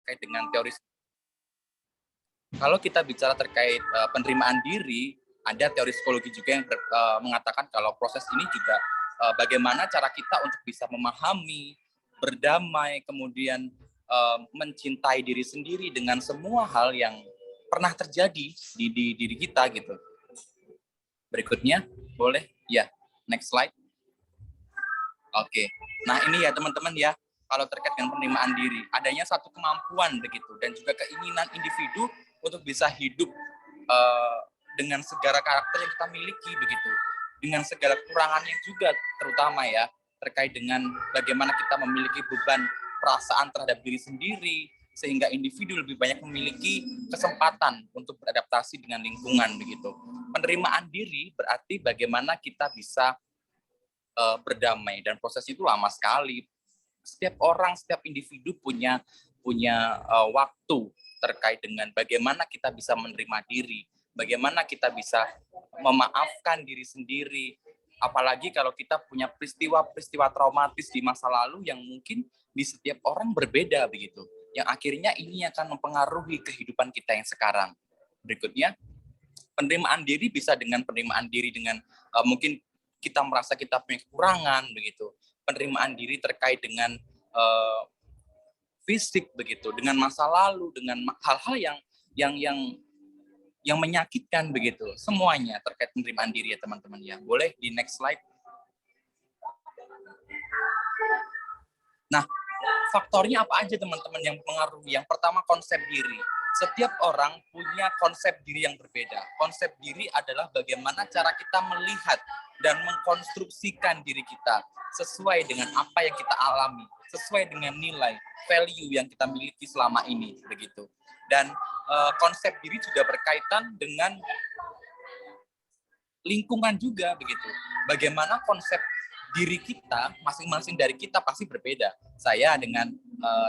terkait dengan teori. Kalau kita bicara terkait penerimaan diri, ada teori psikologi juga yang mengatakan kalau proses ini juga bagaimana cara kita untuk bisa memahami, berdamai, kemudian mencintai diri sendiri dengan semua hal yang pernah terjadi di diri kita gitu. Berikutnya, boleh? Ya, next slide. Oke. Nah, ini ya teman-teman ya, kalau terkait dengan penerimaan diri, adanya satu kemampuan begitu dan juga keinginan individu untuk bisa hidup dengan segala karakter yang kita miliki begitu. Dengan segala kekurangannya juga terutama ya, terkait dengan bagaimana kita memiliki beban perasaan terhadap diri sendiri, sehingga individu lebih banyak memiliki kesempatan untuk beradaptasi dengan lingkungan begitu. Penerimaan diri berarti bagaimana kita bisa berdamai, dan proses itu lama sekali. Setiap orang, setiap individu punya waktu terkait dengan bagaimana kita bisa menerima diri, bagaimana kita bisa memaafkan diri sendiri, apalagi kalau kita punya peristiwa-peristiwa traumatis di masa lalu yang mungkin di setiap orang berbeda begitu, yang akhirnya ini akan mempengaruhi kehidupan kita yang sekarang. Berikutnya, penerimaan diri bisa dengan penerimaan diri dengan mungkin kita merasa kita punya kekurangan begitu, penerimaan diri terkait dengan fisik begitu, dengan masa lalu, dengan hal-hal yang menyakitkan begitu, semuanya terkait penerimaan diri ya teman-teman ya. Boleh di next slide. Nah, faktornya apa aja teman-teman yang mempengaruhi? Yang pertama, konsep diri. Setiap orang punya konsep diri yang berbeda. Konsep diri adalah bagaimana cara kita melihat dan mengkonstruksikan diri kita sesuai dengan apa yang kita alami, sesuai dengan nilai, value yang kita miliki selama ini, begitu. Dan konsep diri juga berkaitan dengan lingkungan juga, begitu. Bagaimana konsep diri kita, masing-masing dari kita pasti berbeda. Saya dengan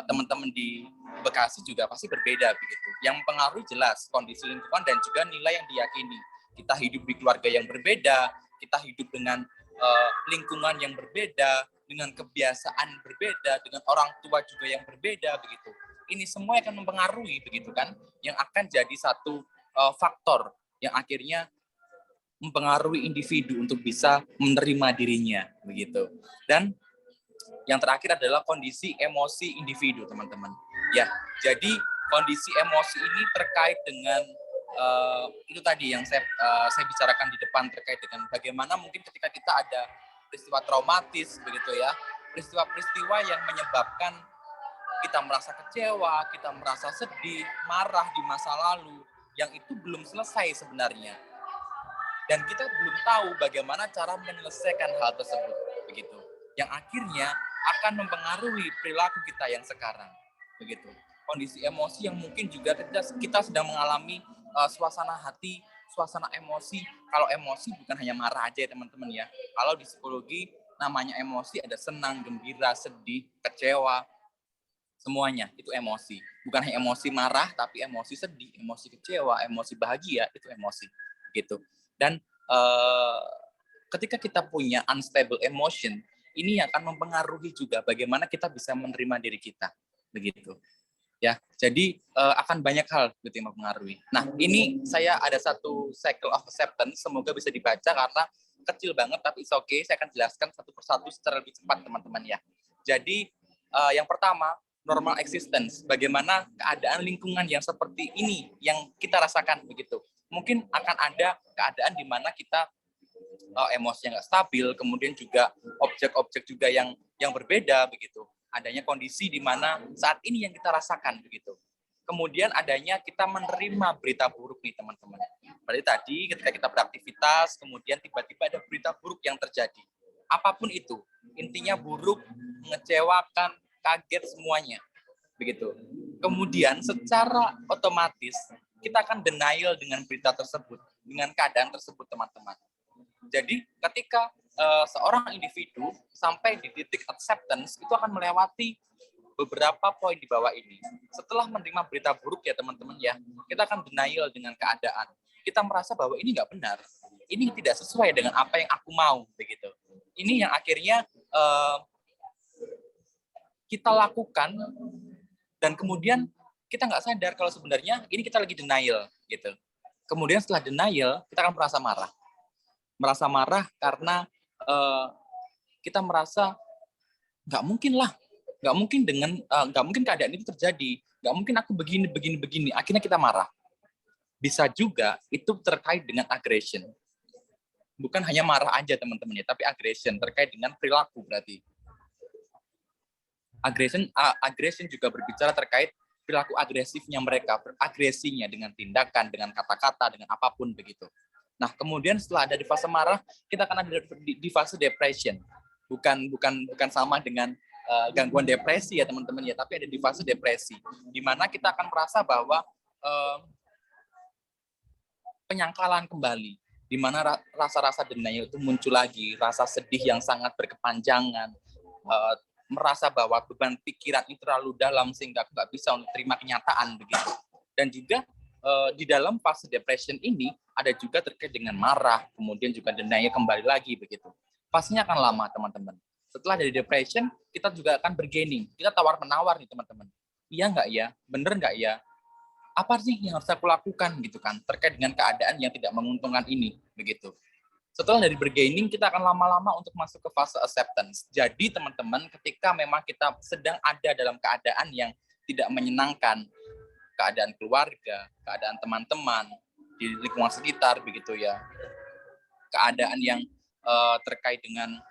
teman-teman di Bekasi juga pasti berbeda begitu. Yang mempengaruhi jelas kondisi lingkungan dan juga nilai yang diyakini. Kita hidup di keluarga yang berbeda, kita hidup dengan lingkungan yang berbeda, dengan kebiasaan berbeda, dengan orang tua juga yang berbeda begitu. Ini semua akan mempengaruhi begitu kan, yang akan jadi satu faktor yang akhirnya mempengaruhi individu untuk bisa menerima dirinya begitu. Dan yang terakhir adalah kondisi emosi individu, teman-teman. Ya, jadi kondisi emosi ini terkait dengan itu tadi yang saya bicarakan di depan, terkait dengan bagaimana mungkin ketika kita ada peristiwa traumatis begitu ya, peristiwa-peristiwa yang menyebabkan kita merasa kecewa, kita merasa sedih, marah di masa lalu, yang itu belum selesai sebenarnya. Dan kita belum tahu bagaimana cara menyelesaikan hal tersebut, begitu. Yang akhirnya akan mempengaruhi perilaku kita yang sekarang, begitu. Kondisi emosi yang mungkin juga kita sedang mengalami suasana hati, suasana emosi. Kalau emosi bukan hanya marah aja ya teman-teman ya. Kalau di psikologi namanya emosi ada senang, gembira, sedih, kecewa, semuanya itu emosi. Bukan hanya emosi marah, tapi emosi sedih, emosi kecewa, emosi bahagia, itu emosi, gitu. Dan ketika kita punya unstable emotion, ini akan mempengaruhi juga bagaimana kita bisa menerima diri kita, begitu. Ya, jadi akan banyak hal gitu yang mempengaruhi. Nah, ini saya ada satu cycle of acceptance, semoga bisa dibaca karena kecil banget, tapi it's okay. Saya akan jelaskan satu persatu secara lebih cepat, teman-teman ya. Jadi yang pertama, normal existence, bagaimana keadaan lingkungan yang seperti ini yang kita rasakan begitu. Mungkin akan ada keadaan di mana kita emosinya nggak stabil, kemudian juga objek-objek juga yang berbeda begitu. Adanya kondisi di mana saat ini yang kita rasakan begitu. Kemudian adanya kita menerima berita buruk nih teman-teman. Berarti tadi ketika kita beraktivitas, kemudian tiba-tiba ada berita buruk yang terjadi. Apapun itu, intinya buruk, mengecewakan, kaget semuanya. Begitu. Kemudian secara otomatis kita akan denial dengan berita tersebut, dengan keadaan tersebut, teman-teman. Jadi ketika seorang individu sampai di titik acceptance, itu akan melewati beberapa poin di bawah ini. Setelah menerima berita buruk ya teman-teman ya, kita akan denial dengan keadaan. Kita merasa bahwa ini nggak benar, ini tidak sesuai dengan apa yang aku mau, begitu. Ini yang akhirnya kita lakukan, dan kemudian kita nggak sadar kalau sebenarnya ini kita lagi denial gitu. Kemudian setelah denial, kita akan merasa marah. Merasa marah karena kita merasa nggak mungkin lah, nggak mungkin keadaan itu terjadi, nggak mungkin aku begini. Akhirnya kita marah. Bisa juga itu terkait dengan aggression. Bukan hanya marah aja teman-teman ya, tapi aggression terkait dengan perilaku berarti. Aggression juga berbicara terkait perilaku agresifnya mereka, agresinya dengan tindakan, dengan kata-kata, dengan apapun begitu. Nah, kemudian setelah ada di fase marah, kita akan ada di fase depression. Bukan sama dengan gangguan depresi ya teman-teman ya, tapi ada di fase depresi, di mana kita akan merasa bahwa penyangkalan kembali, di mana rasa-rasa denial itu muncul lagi, rasa sedih yang sangat berkepanjangan, merasa bahwa beban pikiran itu terlalu dalam sehingga aku nggak bisa untuk terima kenyataan begitu. Dan juga di dalam fase depression ini ada juga terkait dengan marah, kemudian juga denial kembali lagi begitu. Fasenya akan lama teman-teman. Setelah dari depression, kita juga akan bergaining. Kita tawar-menawar nih teman-teman. Iya nggak ya? Bener nggak ya? Apa sih yang harus aku lakukan gitu kan? Terkait dengan keadaan yang tidak menguntungkan ini begitu. Setelah dari bergaining, kita akan lama-lama untuk masuk ke fase acceptance. Jadi teman-teman, ketika memang kita sedang ada dalam keadaan yang tidak menyenangkan, keadaan keluarga, keadaan teman-teman, di lingkungan sekitar, begitu ya, keadaan yang terkait dengan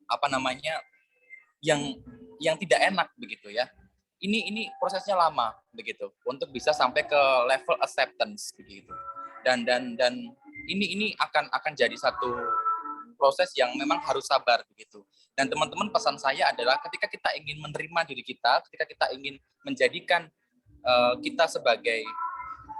apa namanya, yang tidak enak begitu ya. Ini prosesnya lama begitu untuk bisa sampai ke level acceptance begitu. Dan ini akan jadi satu proses yang memang harus sabar begitu. Dan teman-teman, pesan saya adalah ketika kita ingin menerima diri kita, ketika kita ingin menjadikan kita sebagai,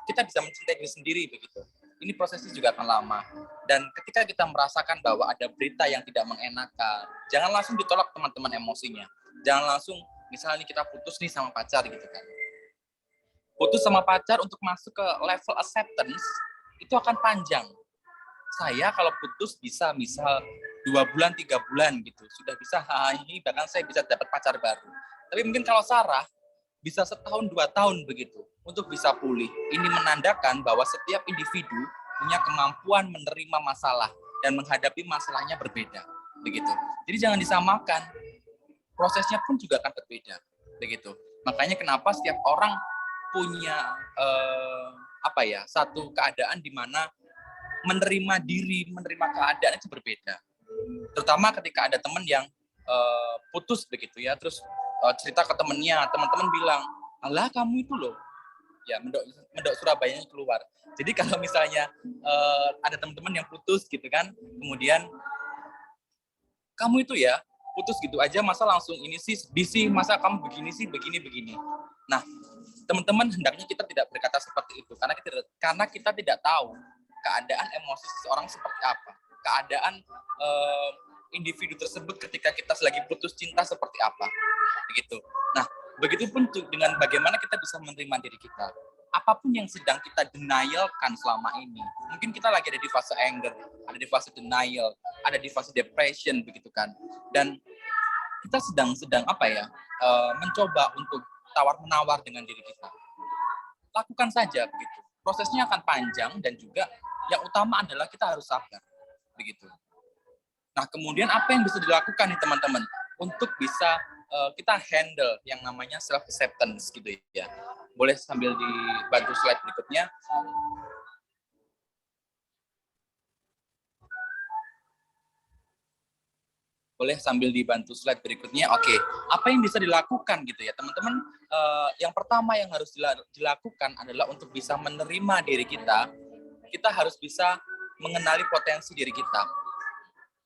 kita bisa mencintai diri sendiri begitu. Ini prosesnya juga akan lama. Dan ketika kita merasakan bahwa ada berita yang tidak mengenakan, jangan langsung ditolak teman-teman emosinya. Jangan langsung, misalnya kita putus nih sama pacar gitu kan. Putus sama pacar untuk masuk ke level acceptance, itu akan panjang. Saya kalau putus bisa misal 2 bulan, 3 bulan gitu. Sudah bisa, ini bahkan saya bisa dapat pacar baru. Tapi mungkin kalau Sarah, bisa setahun 2 tahun begitu untuk bisa pulih. Ini menandakan bahwa setiap individu punya kemampuan menerima masalah dan menghadapi masalahnya berbeda begitu. Jadi jangan disamakan, prosesnya pun juga akan berbeda begitu. Makanya kenapa setiap orang punya satu keadaan di mana menerima diri, menerima keadaan itu berbeda. Terutama ketika ada teman yang putus begitu ya, terus cerita ke temennya, teman-teman bilang, alah kamu itu loh, ya mendok Surabaya keluar. Jadi kalau misalnya ada teman-teman yang putus gitu kan, kemudian kamu itu ya putus gitu aja, masa langsung ini sih, masa kamu begini sih, begini. Nah, teman-teman, hendaknya kita tidak berkata seperti itu, karena kita tidak tahu keadaan emosi seseorang seperti apa, keadaan individu tersebut ketika kita lagi putus cinta seperti apa, begitu. Nah, begitupun dengan bagaimana kita bisa menerima diri kita. Apapun yang sedang kita denialkan selama ini, mungkin kita lagi ada di fase anger, ada di fase denial, ada di fase depression, begitu kan. Dan kita sedang mencoba untuk tawar-menawar dengan diri kita. Lakukan saja begitu. Prosesnya akan panjang dan juga yang utama adalah kita harus sabar, begitu. Nah, kemudian apa yang bisa dilakukan nih teman-teman untuk bisa kita handle yang namanya self acceptance gitu ya. Boleh sambil dibantu slide berikutnya. Boleh sambil dibantu slide berikutnya. Oke, apa yang bisa dilakukan gitu ya teman-teman? Yang pertama yang harus dilakukan adalah untuk bisa menerima diri kita. Kita harus bisa mengenali potensi diri kita.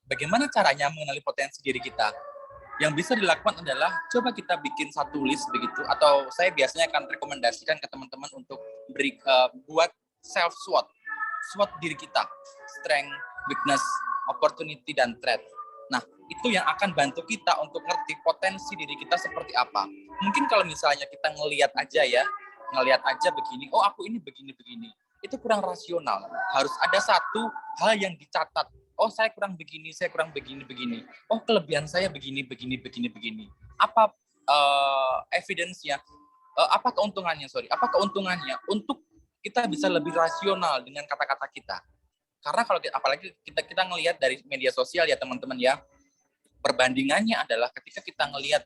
Bagaimana caranya mengenali potensi diri kita? Yang bisa dilakukan adalah coba kita bikin satu list begitu, atau saya biasanya akan rekomendasikan ke teman-teman untuk buat self SWOT diri kita, strength, weakness, opportunity, dan threat. Nah, itu yang akan bantu kita untuk ngerti potensi diri kita seperti apa. Mungkin kalau misalnya kita ngelihat aja begini, oh aku ini begini, itu kurang rasional. Harus ada satu hal yang dicatat. Oh, saya kurang begini. Oh, kelebihan saya begini. Apa evidence-nya? Apa keuntungannya? Apa keuntungannya? Untuk kita bisa lebih rasional dengan kata-kata kita. Karena kalau apalagi kita ngelihat dari media sosial ya teman-teman ya, perbandingannya adalah ketika kita ngelihat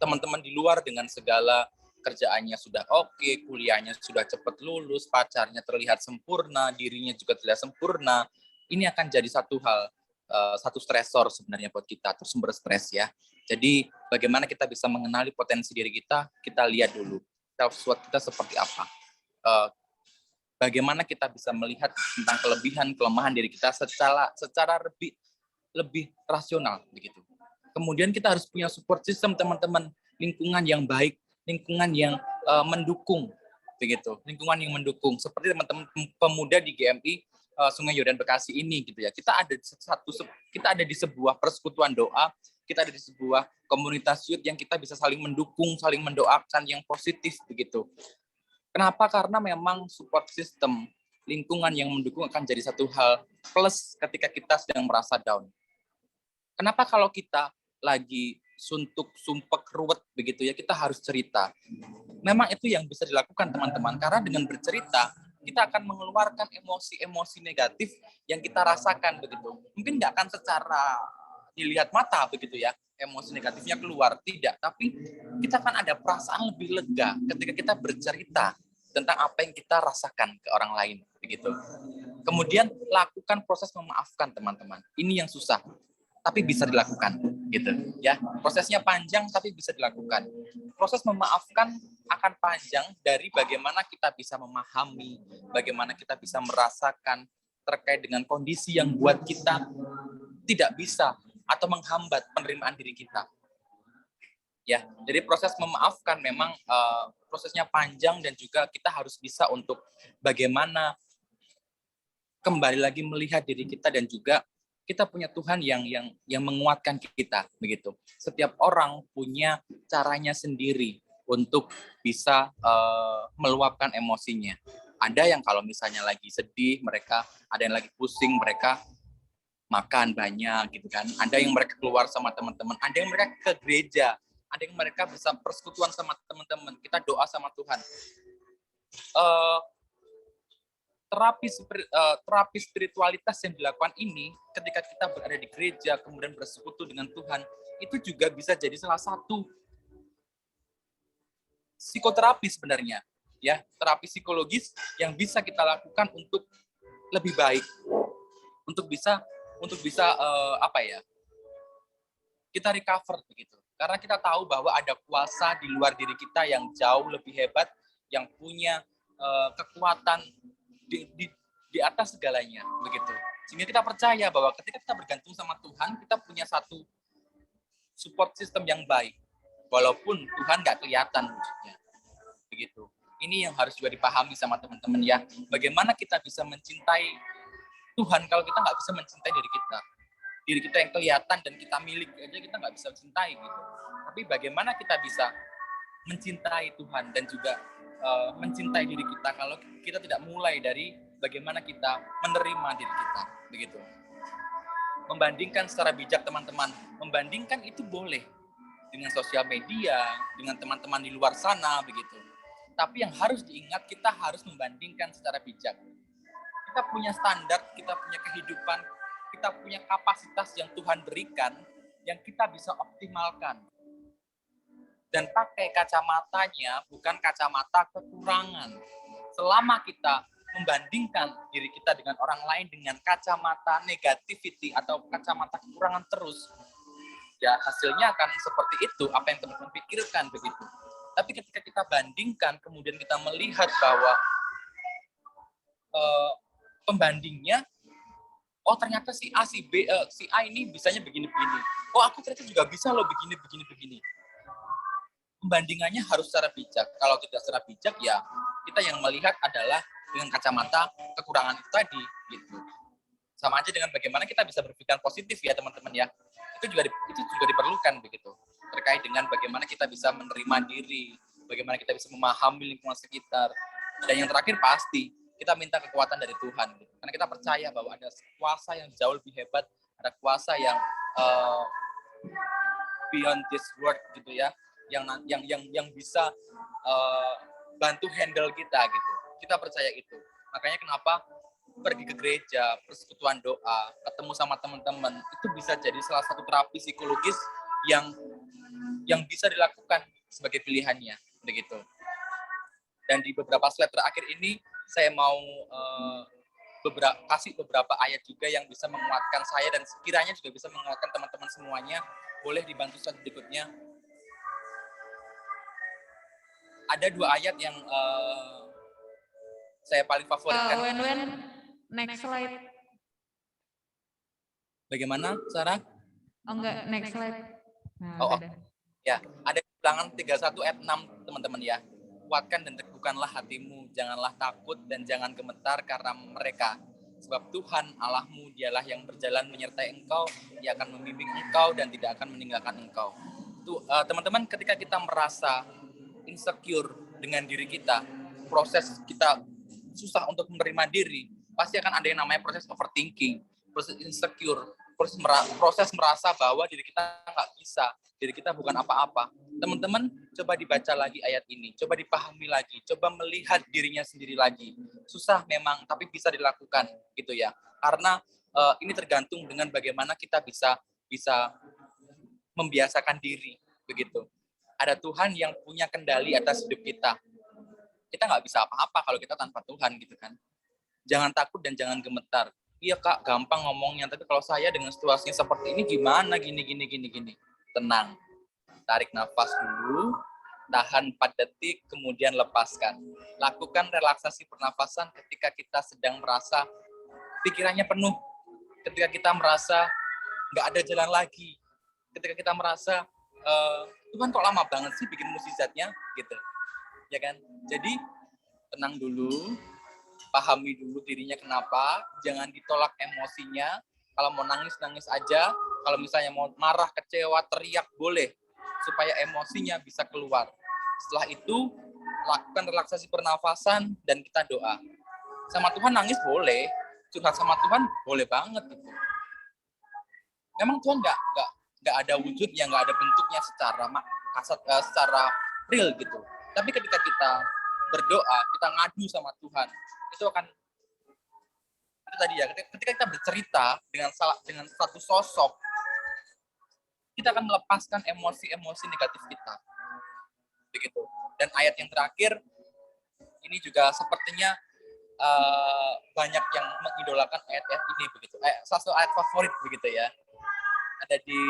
teman-teman di luar dengan segala kerjaannya sudah oke, kuliahnya sudah cepat lulus, pacarnya terlihat sempurna, dirinya juga terlihat sempurna. Ini akan jadi satu hal, satu stresor sebenarnya buat kita, atau sumber stres ya. Jadi bagaimana kita bisa mengenali potensi diri kita lihat dulu self-worth kita seperti apa. Bagaimana kita bisa melihat tentang kelebihan, kelemahan diri kita secara lebih rasional begitu. Kemudian kita harus punya support system teman-teman, lingkungan yang baik, lingkungan yang mendukung begitu, lingkungan yang mendukung seperti teman-teman pemuda di GMI Sungai Yordan Bekasi ini gitu ya. Kita ada di sebuah persekutuan doa, kita ada di sebuah komunitas youth yang kita bisa saling mendukung, saling mendoakan yang positif begitu. Kenapa? Karena memang support system, lingkungan yang mendukung akan jadi satu hal plus ketika kita sedang merasa down. Kenapa kalau kita lagi suntuk, sumpek, ruwet begitu ya, kita harus cerita. Memang itu yang bisa dilakukan teman-teman, karena dengan bercerita, kita akan mengeluarkan emosi-emosi negatif yang kita rasakan begitu. Mungkin nggak akan secara dilihat mata begitu ya, emosi negatifnya keluar, tidak. Tapi kita akan ada perasaan lebih lega ketika kita bercerita tentang apa yang kita rasakan ke orang lain begitu. Kemudian lakukan proses memaafkan teman-teman. Ini yang susah, tapi bisa dilakukan gitu ya. Prosesnya panjang tapi bisa dilakukan. Proses memaafkan akan panjang dari bagaimana kita bisa memahami, bagaimana kita bisa merasakan terkait dengan kondisi yang buat kita tidak bisa atau menghambat penerimaan diri kita. Ya, jadi proses memaafkan memang prosesnya panjang dan juga kita harus bisa untuk bagaimana kembali lagi melihat diri kita dan juga kita punya Tuhan yang menguatkan kita begitu. Setiap orang punya caranya sendiri untuk bisa meluapkan emosinya. Ada yang kalau misalnya lagi sedih, mereka ada yang lagi pusing, mereka makan banyak gitu kan. Ada yang mereka keluar sama teman-teman, ada yang mereka ke gereja, ada yang mereka bisa persekutuan sama teman-teman. Kita doa sama Tuhan. Terapi spiritualitas yang dilakukan ini ketika kita berada di gereja kemudian bersekutu dengan Tuhan, itu juga bisa jadi salah satu psikoterapi sebenarnya ya, terapi psikologis yang bisa kita lakukan untuk lebih baik, untuk bisa kita recover begitu. Karena kita tahu bahwa ada kuasa di luar diri kita yang jauh lebih hebat, yang punya kekuatan di atas segalanya begitu. Sehingga kita percaya bahwa ketika kita bergantung sama Tuhan, kita punya satu support system yang baik, walaupun Tuhan nggak kelihatan wujudnya begitu. Ini yang harus juga dipahami sama teman-teman ya. Bagaimana kita bisa mencintai Tuhan kalau kita nggak bisa mencintai diri kita. Diri kita yang kelihatan dan kita milik aja kita nggak bisa mencintai gitu. Tapi bagaimana kita bisa mencintai Tuhan dan juga mencintai diri kita kalau kita tidak mulai dari bagaimana kita menerima diri kita begitu. Membandingkan secara bijak teman-teman, membandingkan itu boleh dengan sosial media, dengan teman-teman di luar sana begitu. Tapi yang harus diingat, kita harus membandingkan secara bijak. Kita punya standar, kita punya kehidupan, kita punya kapasitas yang Tuhan berikan yang kita bisa optimalkan. Dan pakai kacamatanya bukan kacamata kekurangan. Selama kita membandingkan diri kita dengan orang lain dengan kacamata negativity atau kacamata kekurangan terus, ya hasilnya akan seperti itu, apa yang teman-teman pikirkan begitu. Tapi ketika kita bandingkan, kemudian kita melihat bahwa pembandingnya, oh ternyata si A, si B, si A ini bisanya begini-begini. Oh aku ternyata juga bisa loh begini. Pembandingannya harus secara bijak. Kalau tidak secara bijak, ya kita yang melihat adalah dengan kacamata kekurangan itu tadi, gitu. Sama aja dengan bagaimana kita bisa berpikiran positif ya teman-teman ya. Itu juga diperlukan begitu. Terkait dengan bagaimana kita bisa menerima diri, bagaimana kita bisa memahami lingkungan sekitar. Dan yang terakhir pasti kita minta kekuatan dari Tuhan. Gitu. Karena kita percaya bahwa ada kuasa yang jauh lebih hebat, ada kuasa yang beyond this world gitu ya. yang bisa bantu handle kita gitu. Kita percaya itu. Makanya kenapa pergi ke gereja, persekutuan doa, ketemu sama teman-teman, itu bisa jadi salah satu terapi psikologis yang bisa dilakukan sebagai pilihannya, begitu. Dan di beberapa slide terakhir ini saya mau kasih beberapa ayat juga yang bisa menguatkan saya dan sekiranya juga bisa menguatkan teman-teman semuanya. Boleh dibantu slide berikutnya. Ada 2 ayat yang saya paling favoritkan. Next slide. Bagaimana, Sarah? Oh enggak, next slide. Nah, ya, ada Bilangan 31 ayat 6, teman-teman ya. Kuatkan dan teguhkanlah hatimu, janganlah takut dan jangan gemetar karena mereka. Sebab Tuhan Allahmu dialah yang berjalan menyertai engkau, dia akan membimbing engkau dan tidak akan meninggalkan engkau. Teman-teman, ketika kita merasa insecure dengan diri kita, proses kita susah untuk menerima diri, pasti akan ada yang namanya proses overthinking, proses insecure, proses merasa bahwa diri kita nggak bisa, diri kita bukan apa-apa. Teman-teman, coba dibaca lagi ayat ini, coba dipahami lagi, coba melihat dirinya sendiri lagi. Susah memang, tapi bisa dilakukan, gitu ya. Karena ini tergantung dengan bagaimana kita bisa membiasakan diri, begitu. Ada Tuhan yang punya kendali atas hidup kita. Kita nggak bisa apa-apa kalau kita tanpa Tuhan, gitu kan. Jangan takut dan jangan gemetar. Iya Kak, gampang ngomongnya, tapi kalau saya dengan situasinya seperti ini gimana, gini. Tenang, tarik nafas dulu, tahan 4 detik, kemudian lepaskan. Lakukan relaksasi pernafasan ketika kita sedang merasa pikirannya penuh, ketika kita merasa nggak ada jalan lagi, ketika kita merasa Tuhan kok lama banget sih bikin mukjizatnya, gitu, ya kan? Jadi tenang dulu, pahami dulu dirinya kenapa, jangan ditolak emosinya. Kalau mau nangis aja, kalau misalnya mau marah, kecewa, teriak boleh, supaya emosinya bisa keluar. Setelah itu lakukan relaksasi pernafasan dan kita doa. Sama Tuhan nangis boleh, curhat sama Tuhan boleh banget gitu. Memang Tuhan nggak ada wujudnya, nggak ada bentuknya secara real gitu. Tapi ketika kita berdoa, kita ngadu sama Tuhan, itu tadi ya, ketika kita bercerita dengan satu sosok, kita akan melepaskan emosi-emosi negatif kita, begitu. Dan ayat yang terakhir ini juga sepertinya banyak yang mengidolakan ayat-ayat ini, begitu. Salah satu ayat favorit, begitu ya. Ada di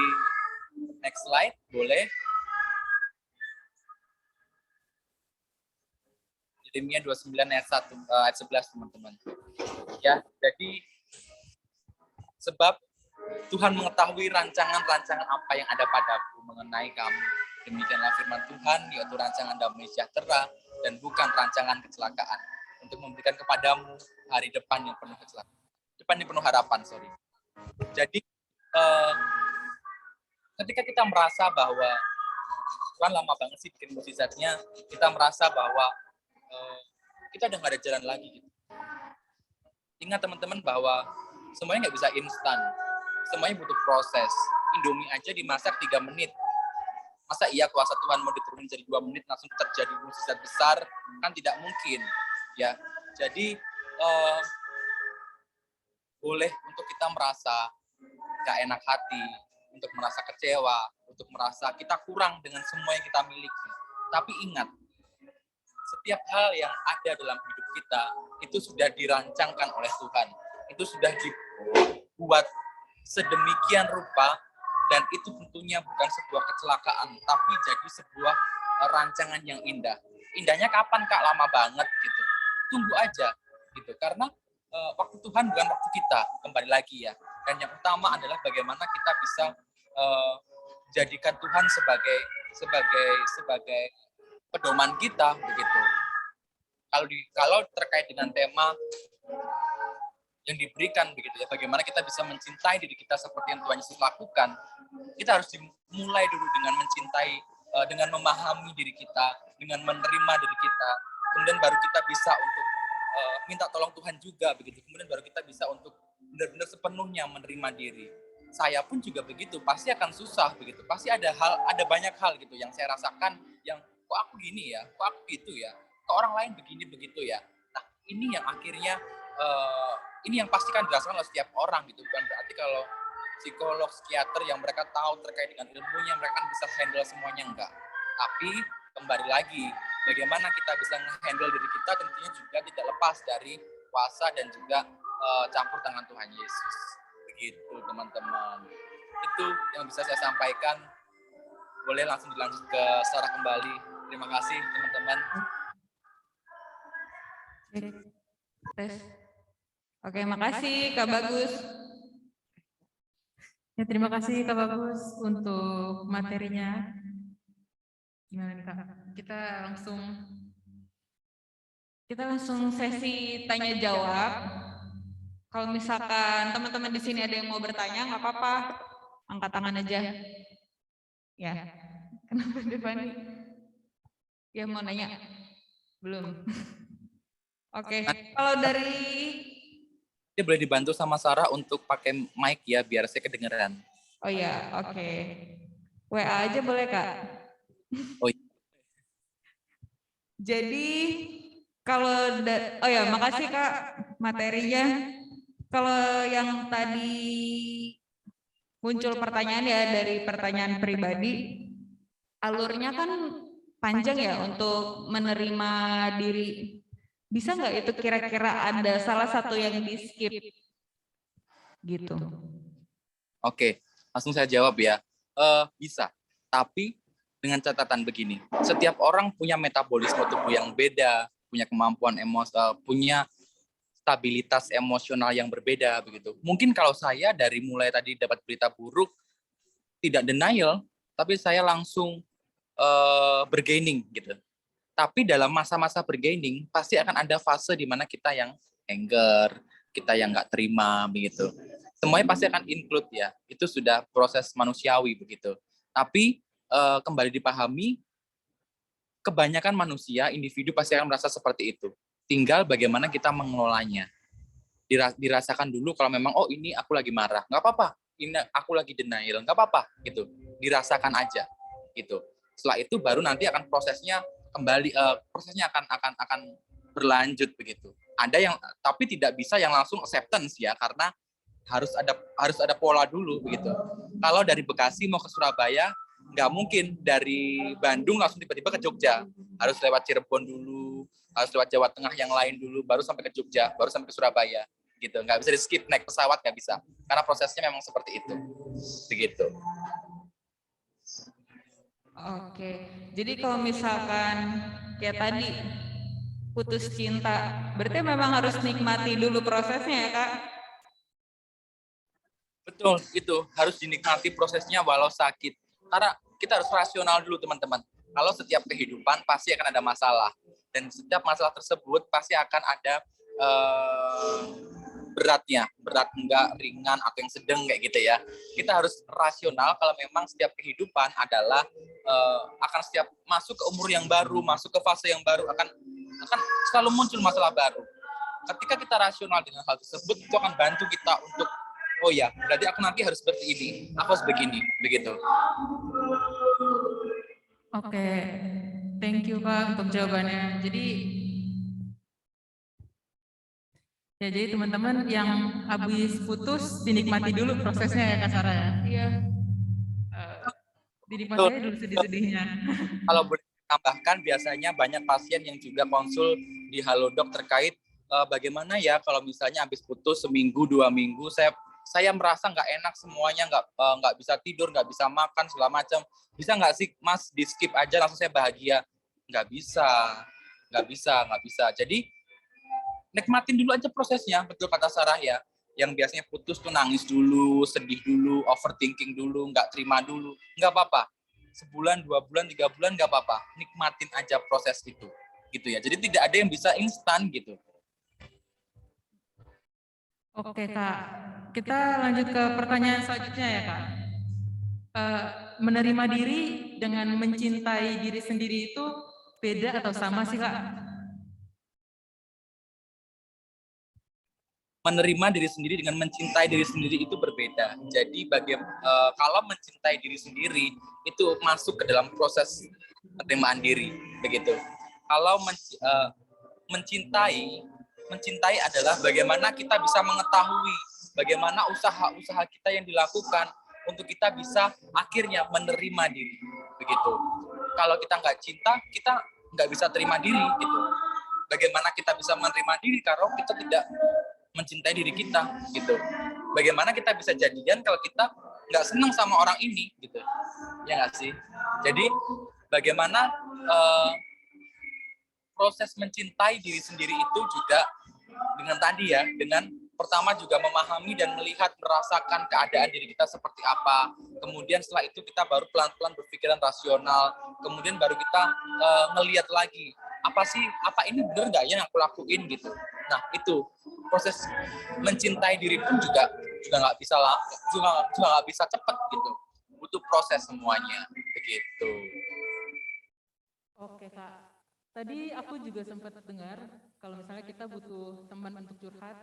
next slide, boleh. Yeremia 29 ayat 11, teman-teman. Ya, jadi sebab Tuhan mengetahui rancangan-rancangan apa yang ada padaku mengenai kamu. Demikianlah firman Tuhan, yaitu rancangan damai sejahtera dan bukan rancangan kecelakaan, untuk memberikan kepadamu hari depan yang penuh harapan. Jadi ketika kita merasa bahwa Tuhan lama banget sih bikin mukjizatnya, kita merasa bahwa kita udah nggak ada jalan lagi gitu. Ingat teman-teman bahwa semuanya nggak bisa instan, semuanya butuh proses. Indomie aja dimasak 3 menit. Masa iya kuasa Tuhan mau diturunin jadi 2 menit langsung terjadi mukjizat besar? Kan tidak mungkin. Ya, jadi boleh untuk kita merasa gak enak hati, untuk merasa kecewa, untuk merasa kita kurang dengan semua yang kita miliki. Tapi ingat, setiap hal yang ada dalam hidup kita itu sudah dirancangkan oleh Tuhan. Itu sudah dibuat sedemikian rupa, dan itu tentunya bukan sebuah kecelakaan, tapi jadi sebuah rancangan yang indah. Indahnya kapan Kak? Lama banget gitu. Tunggu aja gitu, karena waktu Tuhan bukan waktu kita, kembali lagi ya. Dan yang utama adalah bagaimana kita bisa jadikan Tuhan sebagai pedoman kita, begitu. Kalau terkait dengan tema yang diberikan, begitu ya, bagaimana kita bisa mencintai diri kita seperti yang Tuhan Yesus lakukan, kita harus dimulai dulu dengan mencintai, dengan memahami diri kita, dengan menerima diri kita, kemudian baru kita bisa untuk minta tolong Tuhan juga, begitu. Kemudian baru kita bisa untuk benar-benar sepenuhnya menerima diri. saya pun juga begitu, pasti akan susah begitu. Pasti ada banyak hal gitu yang saya rasakan yang kok aku gini ya, kok aku gitu ya, kok orang lain begini begitu ya. Nah, ini yang akhirnya ini yang pasti kan dirasakan oleh setiap orang gitu. Bukan berarti kalau psikolog, psikiater yang mereka tahu terkait dengan ilmunya, mereka kan bisa handle semuanya, enggak. Tapi kembali lagi, bagaimana kita bisa handle diri kita tentunya juga tidak lepas dari puasa dan juga campur tangan Tuhan Yesus. Begitu teman-teman. Itu yang bisa saya sampaikan. Boleh langsung dilanjut ke Sarah kembali. Terima kasih teman-teman. Tes. Oke, makasih Kak Bagus. Ya, terima kasih Kak Bagus untuk materinya. Gimana nih Kak? Kita langsung sesi tanya jawab. Kalau misalkan teman-teman di sini ada yang mau bertanya, nggak apa-apa, angkat tangan aja. Ya, kenapa Devani? Ya mau nanya? Belum. Oke, kalau dari Ini boleh dibantu sama Sarah untuk pakai mic ya, biar saya kedengeran. Oh ya, oke. WA aja boleh Kak? Oh iya. Jadi kalau oh ya, makasih Kak materinya. Kalau yang tadi muncul pertanyaan ya dari pertanyaan pribadi, alurnya kan panjang ya untuk menerima diri. Bisa nggak itu kira-kira ada salah satu yang di skip gitu? Oke, langsung saya jawab ya. Bisa, tapi dengan catatan begini. Setiap orang punya metabolisme tubuh yang beda, punya kemampuan punya stabilitas emosional yang berbeda begitu. Mungkin kalau saya dari mulai tadi dapat berita buruk, tidak denial, tapi saya langsung bergaining gitu. Tapi dalam masa-masa bergaining pasti akan ada fase di mana kita yang anger, kita yang nggak terima begitu. Semuanya pasti akan include ya. Itu sudah proses manusiawi begitu. Tapi kembali dipahami, kebanyakan manusia, individu pasti akan merasa seperti itu. Tinggal bagaimana kita mengelolanya. Dirasakan dulu kalau memang oh ini aku lagi marah, nggak apa-apa. Ini aku lagi denial, nggak apa-apa gitu. Dirasakan aja gitu. Setelah itu baru nanti akan prosesnya kembali prosesnya akan berlanjut begitu. Ada yang tapi tidak bisa yang langsung acceptance ya karena harus ada pola dulu begitu. Kalau dari Bekasi mau ke Surabaya nggak mungkin dari Bandung langsung tiba-tiba ke Jogja. Harus lewat Cirebon dulu, harus lewat Jawa Tengah yang lain dulu, baru sampai ke Jogja, baru sampai ke Surabaya gitu. Nggak bisa di skip naik pesawat, nggak bisa karena prosesnya memang seperti itu begitu. Oke, jadi kalau misalkan kayak tadi putus cinta, berarti memang harus nikmati dulu prosesnya ya Kak? Betul, itu harus dinikmati prosesnya walau sakit. Karena kita harus rasional dulu teman-teman. Kalau setiap kehidupan pasti akan ada masalah. Dan setiap masalah tersebut pasti akan ada beratnya, berat enggak, ringan, atau yang sedang kayak gitu ya. Kita harus rasional kalau memang setiap kehidupan adalah akan setiap masuk ke umur yang baru, masuk ke fase yang baru, akan selalu muncul masalah baru. Ketika kita rasional dengan hal tersebut, itu akan bantu kita untuk oh ya, berarti aku nanti harus seperti ini, aku harus begini, begitu. Oke, thank you Kak untuk jawabannya. Jadi teman-teman yang habis putus dinikmati dulu prosesnya ya Kak Sarah ya. Iya. Dinikmati aja dulu sedih-sedihnya. Kalau boleh tambahkan, biasanya banyak pasien yang juga konsul di Halodoc terkait bagaimana ya kalau misalnya habis putus seminggu 2 minggu, saya merasa nggak enak semuanya, nggak bisa tidur, nggak bisa makan segala macam. Bisa nggak sih Mas di skip aja langsung saya bahagia? Nggak bisa. Jadi nikmatin dulu aja prosesnya, betul kata Sarah ya. Yang biasanya putus tuh nangis dulu, sedih dulu, overthinking dulu, nggak terima dulu, nggak apa-apa. Sebulan, 2 bulan, 3 bulan nggak apa-apa. Nikmatin aja proses itu, gitu ya. Jadi tidak ada yang bisa instan gitu. Oke Kak, kita lanjut ke pertanyaan selanjutnya ya Kak. Menerima diri dengan mencintai diri sendiri itu beda atau sama sih Kak? menerima diri sendiri dengan mencintai diri sendiri itu berbeda. Jadi kalau mencintai diri sendiri itu masuk ke dalam proses penerimaan diri, begitu. Kalau mencintai adalah bagaimana kita bisa mengetahui bagaimana usaha-usaha kita yang dilakukan untuk kita bisa akhirnya menerima diri, begitu. Kalau kita nggak cinta, kita nggak bisa terima diri, gitu. Bagaimana kita bisa menerima diri kalau kita tidak mencintai diri kita, gitu. Bagaimana kita bisa jadian kalau kita nggak senang sama orang ini, gitu. Ya nggak sih? Jadi bagaimana proses mencintai diri sendiri itu juga dengan tadi ya, dengan pertama juga memahami dan merasakan keadaan diri kita seperti apa. Kemudian setelah itu kita baru pelan-pelan berpikiran rasional. Kemudian baru kita ngelihat lagi, apa ini benar nggak ya yang aku lakuin gitu. Nah itu proses mencintai diri pun juga nggak bisa cepat gitu. Butuh proses semuanya begitu. Oke Kak, tadi aku juga sempat dengar kalau misalnya kita butuh teman untuk curhat,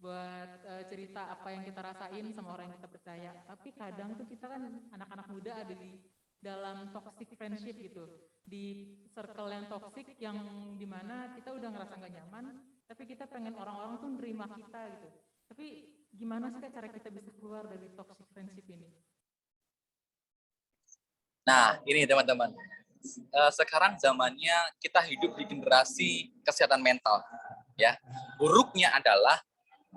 buat cerita apa yang kita rasain sama orang yang kita percaya. Tapi kadang tuh kita kan anak-anak muda ada di dalam toxic friendship gitu, di circle yang toxic yang dimana kita udah ngerasa gak nyaman, tapi kita pengen orang-orang tuh nerima kita gitu. Tapi gimana sih cara kita bisa keluar dari toxic friendship ini? Nah ini teman-teman, sekarang zamannya kita hidup di generasi kesehatan mental, ya. Buruknya adalah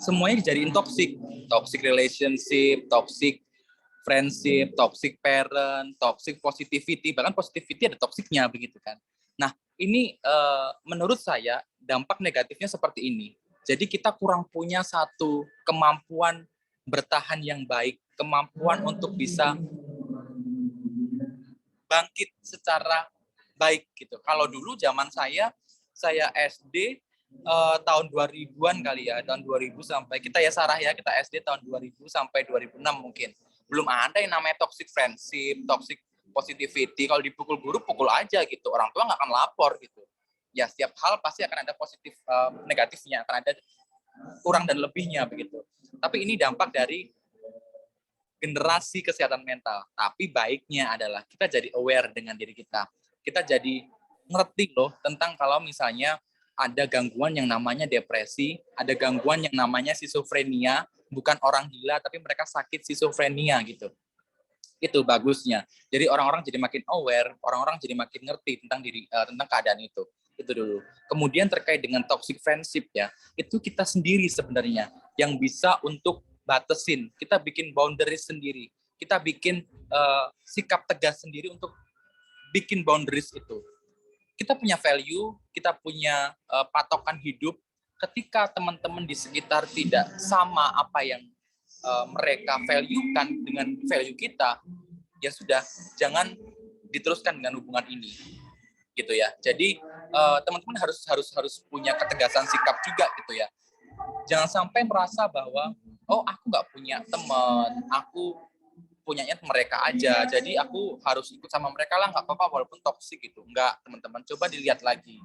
semuanya dijadiin toxic relationship, toxic friendship, toxic parent, toxic positivity, bahkan positivity ada toksiknya begitu kan. Nah ini menurut saya dampak negatifnya seperti ini. Jadi kita kurang punya satu kemampuan bertahan yang baik, kemampuan untuk bisa bangkit secara baik gitu. Kalau dulu zaman saya SD tahun 2000-an kali ya, tahun 2000 sampai kita ya Sarah ya, kita SD tahun 2000 sampai 2006 mungkin. Belum ada yang namanya toxic friendship, toxic positivity. Kalau dipukul guru, pukul aja gitu. Orang tua nggak akan lapor gitu. Ya setiap hal pasti akan ada positif negatifnya, akan ada kurang dan lebihnya begitu. Tapi ini dampak dari generasi kesehatan mental. Tapi baiknya adalah kita jadi aware dengan diri kita. Kita jadi ngerti loh tentang kalau misalnya ada gangguan yang namanya depresi, ada gangguan yang namanya schizophrenia, bukan orang gila tapi mereka sakit schizophrenia gitu. Itu bagusnya. Jadi orang-orang jadi makin aware, orang-orang jadi makin ngerti tentang tentang keadaan itu. Itu dulu. Kemudian terkait dengan toxic friendship ya, itu kita sendiri sebenarnya yang bisa untuk batasin. Kita bikin boundaries sendiri. Kita bikin sikap tegas sendiri untuk bikin boundaries itu. Kita punya value, kita punya patokan hidup. Ketika teman-teman di sekitar tidak sama apa yang mereka value-kan dengan value kita, ya sudah, jangan diteruskan dengan hubungan ini, gitu ya. Jadi teman-teman harus punya ketegasan sikap juga, gitu ya. Jangan sampai merasa bahwa oh aku nggak punya teman, aku punyanya mereka aja, jadi aku harus ikut sama mereka lah, nggak apa-apa walaupun toksik gitu. Enggak, teman-teman, coba dilihat lagi.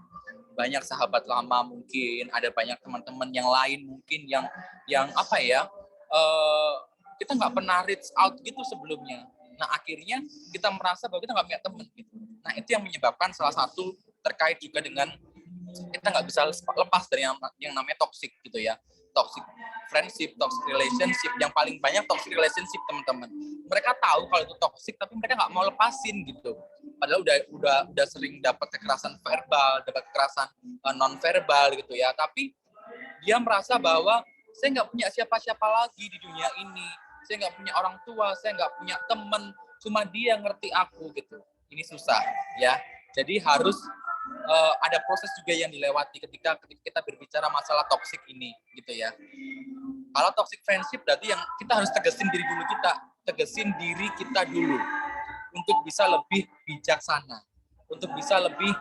Banyak sahabat lama mungkin, ada banyak teman-teman yang lain mungkin yang apa ya, kita nggak pernah reach out gitu sebelumnya. Nah akhirnya kita merasa bahwa kita nggak punya teman gitu. Nah itu yang menyebabkan salah satu terkait juga dengan kita nggak bisa lepas dari yang namanya toxic gitu ya. Toxic friendship, toxic relationship, yang paling banyak toxic relationship teman-teman. Mereka tahu kalau itu toxic tapi mereka nggak mau lepasin gitu. Padahal udah sering dapat kekerasan verbal, dapat kekerasan non verbal gitu ya. Tapi dia merasa bahwa saya nggak punya siapa-siapa lagi di dunia ini. Saya nggak punya orang tua, saya nggak punya teman, cuma dia ngerti aku gitu. Ini susah ya. Jadi harus ada proses juga yang dilewati ketika kita berbicara masalah toksik ini gitu ya. Kalau toxic friendship berarti yang kita harus tegesin diri kita dulu untuk bisa lebih bijaksana, untuk bisa lebih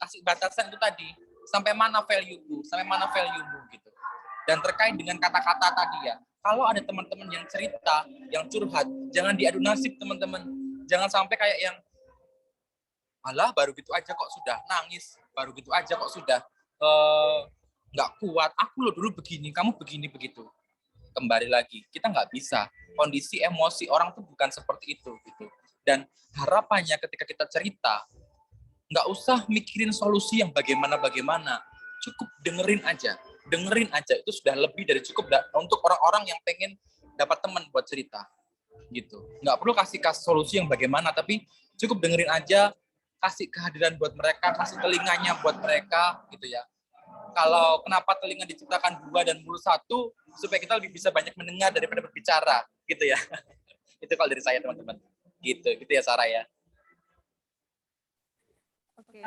kasih batasan itu tadi, sampai mana value-ku, sampai mana value-mu gitu. Dan terkait dengan kata-kata tadi ya, kalau ada teman-teman yang cerita, yang curhat, jangan diadu nasib teman-teman. Jangan sampai kayak yang alah baru gitu aja kok sudah nangis, baru gitu aja kok sudah nggak kuat, aku lo dulu begini, kamu begini begitu. Kembali lagi, kita nggak bisa. Kondisi emosi orang tuh bukan seperti itu gitu. Dan harapannya ketika kita cerita, nggak usah mikirin solusi yang bagaimana, cukup dengerin aja itu sudah lebih dari cukup untuk orang-orang yang pengen dapat teman buat cerita gitu. Nggak perlu kasih solusi yang bagaimana, tapi cukup dengerin aja, kasih kehadiran buat mereka, kasih telinganya buat mereka gitu ya. Kalau kenapa telinga diciptakan 2 dan mulut 1, supaya kita lebih bisa banyak mendengar daripada berbicara gitu ya. Itu kalau dari saya teman-teman gitu ya Sarah ya. Oke.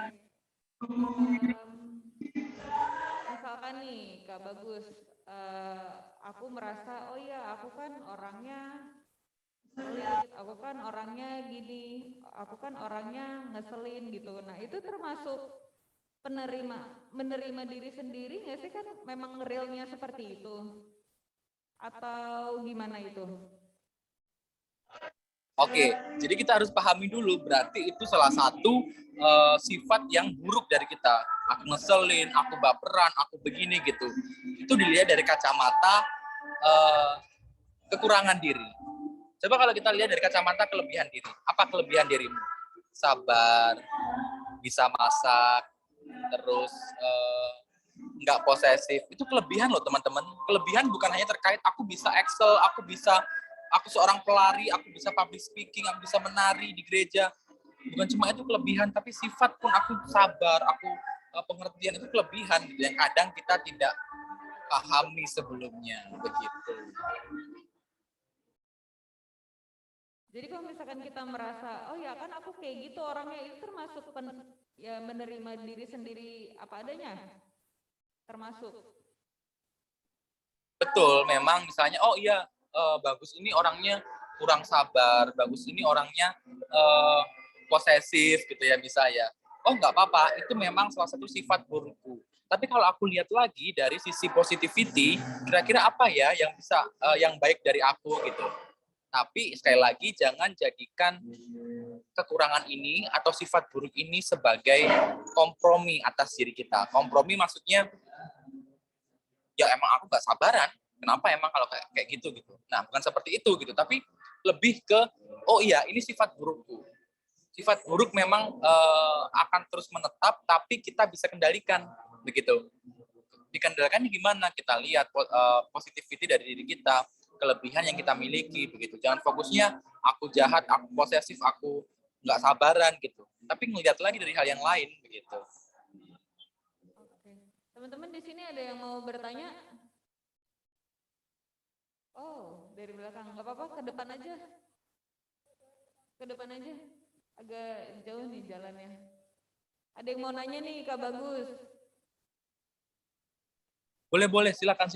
Misalkan nih Kak Bagus, aku merasa oh iya aku kan orangnya pelit, aku kan orangnya gini, aku kan orangnya ngeselin gitu. Nah itu termasuk menerima diri sendiri nggak sih, kan memang realnya seperti itu atau gimana itu? Oke, jadi kita harus pahami dulu, berarti itu salah satu sifat yang buruk dari kita. Aku ngeselin, aku baperan, aku begini gitu. Itu dilihat dari kacamata kekurangan diri. Coba kalau kita lihat dari kacamata kelebihan diri. Apa kelebihan dirimu? Sabar, bisa masak, terus nggak posesif. Itu kelebihan loh teman-teman. Kelebihan bukan hanya terkait aku bisa Excel, aku seorang pelari, aku bisa public speaking, aku bisa menari di gereja. Bukan cuma itu kelebihan, tapi sifat pun aku sabar, aku pengertian itu kelebihan gitu, yang kadang kita tidak pahami sebelumnya begitu. Jadi kalau misalkan kita merasa, oh ya kan aku kayak gitu orangnya, itu termasuk ya menerima diri sendiri apa adanya, termasuk. Betul, memang misalnya, oh iya Bagus ini orangnya kurang sabar, Bagus ini orangnya posesif gitu ya bisa ya. Oh nggak apa-apa, itu memang salah satu sifat burukku. Tapi kalau aku lihat lagi dari sisi positivity, kira-kira apa ya yang bisa yang baik dari aku gitu. Tapi sekali lagi jangan jadikan kekurangan ini atau sifat buruk ini sebagai kompromi atas diri kita. Kompromi maksudnya ya emang aku nggak sabaran. Kenapa emang kalau kayak gitu gitu. Nah bukan seperti itu gitu. Tapi lebih ke oh iya ini sifat burukku. Sifat buruk memang akan terus menetap, tapi kita bisa kendalikan begitu. Dikendalikan gimana? Kita lihat positivity dari diri kita, kelebihan yang kita miliki begitu. Jangan fokusnya aku jahat, aku posesif, aku nggak sabaran gitu. Tapi ngelihat lagi dari hal yang lain begitu. Oke. Teman-teman di sini ada yang mau bertanya? Oh, dari belakang. Nggak apa-apa, ke depan aja. Ke depan aja. Agak jauh nih jalannya. Ada yang mau nanya nih Kak Bagus. Boleh, silakan.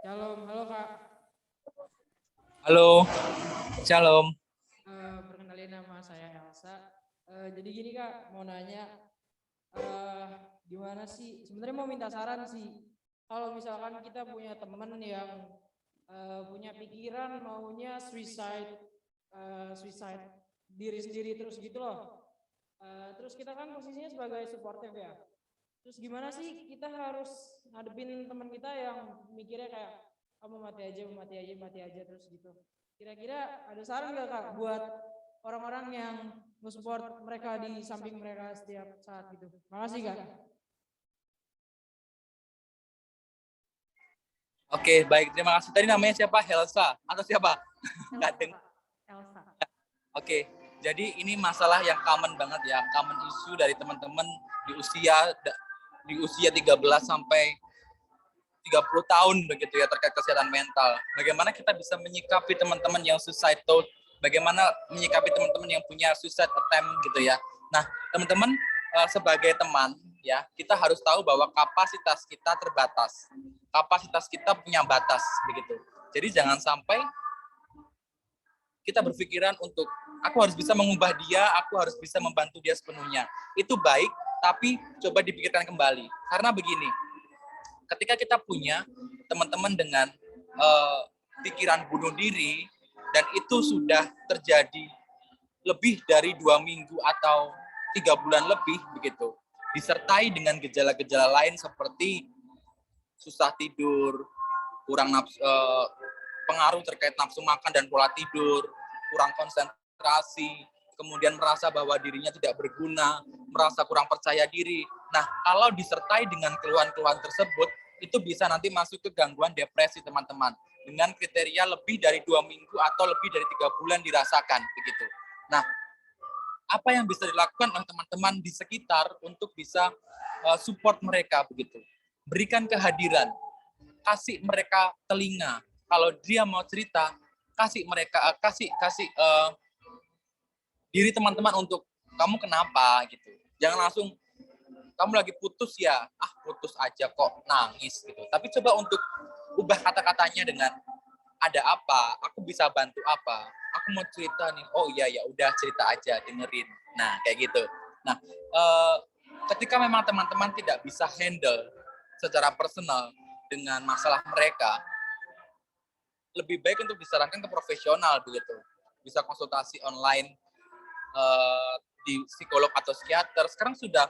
Shalom, halo Kak. Halo, shalom. Perkenalin nama saya Elsa. Jadi gini Kak, mau nanya gimana sih? Sebenarnya mau minta saran sih. Kalau misalkan kita punya teman yang punya pikiran maunya suicide diri sendiri terus gitu loh. Terus kita kan posisinya sebagai supportive ya. Terus gimana sih kita harus ngadepin teman kita yang mikirnya kayak kamu mati aja terus gitu. Kira-kira ada saran nggak Kak buat orang-orang yang nge-support mereka di samping mereka setiap saat gitu? Makasih Kak. Oke, baik. Terima kasih. Tadi namanya siapa? Helsa atau siapa? Elsa. Oke, jadi ini masalah yang common banget ya, common issue dari teman-teman di usia 13 sampai 30 tahun begitu ya terkait kesehatan mental. Bagaimana kita bisa menyikapi teman-teman yang suicide thought, bagaimana menyikapi teman-teman yang punya suicide attempt gitu ya. Nah, teman-teman sebagai teman ya, kita harus tahu bahwa kapasitas kita terbatas. Kapasitas kita punya batas begitu. Jadi jangan sampai kita berpikiran untuk aku harus bisa mengubah dia, aku harus bisa membantu dia sepenuhnya. Itu baik, tapi coba dipikirkan kembali. Karena begini, ketika kita punya teman-teman dengan pikiran bunuh diri, dan itu sudah terjadi lebih dari 2 minggu atau 3 bulan lebih begitu, disertai dengan gejala-gejala lain seperti susah tidur, kurang pengaruh terkait nafsu makan dan pola tidur, kurang konsentrasi, kemudian merasa bahwa dirinya tidak berguna, merasa kurang percaya diri. Nah, kalau disertai dengan keluhan-keluhan tersebut, itu bisa nanti masuk ke gangguan depresi, teman-teman. Dengan kriteria lebih dari 2 minggu atau lebih dari 3 bulan dirasakan, begitu. Nah, apa yang bisa dilakukan oleh teman-teman di sekitar untuk bisa support mereka, begitu. Berikan kehadiran, kasih mereka telinga. Kalau dia mau cerita, kasih mereka kasih diri teman-teman untuk kamu kenapa gitu. Jangan langsung kamu lagi putus ya, putus aja kok nangis gitu. Tapi coba untuk ubah kata-katanya dengan ada apa, aku bisa bantu apa, aku mau cerita nih, oh iya ya udah cerita aja, dengerin. Nah kayak gitu. Nah ketika memang teman-teman tidak bisa handle secara personal dengan masalah mereka, lebih baik untuk disarankan ke profesional begitu. Bisa konsultasi online di psikolog atau psikiater. Sekarang sudah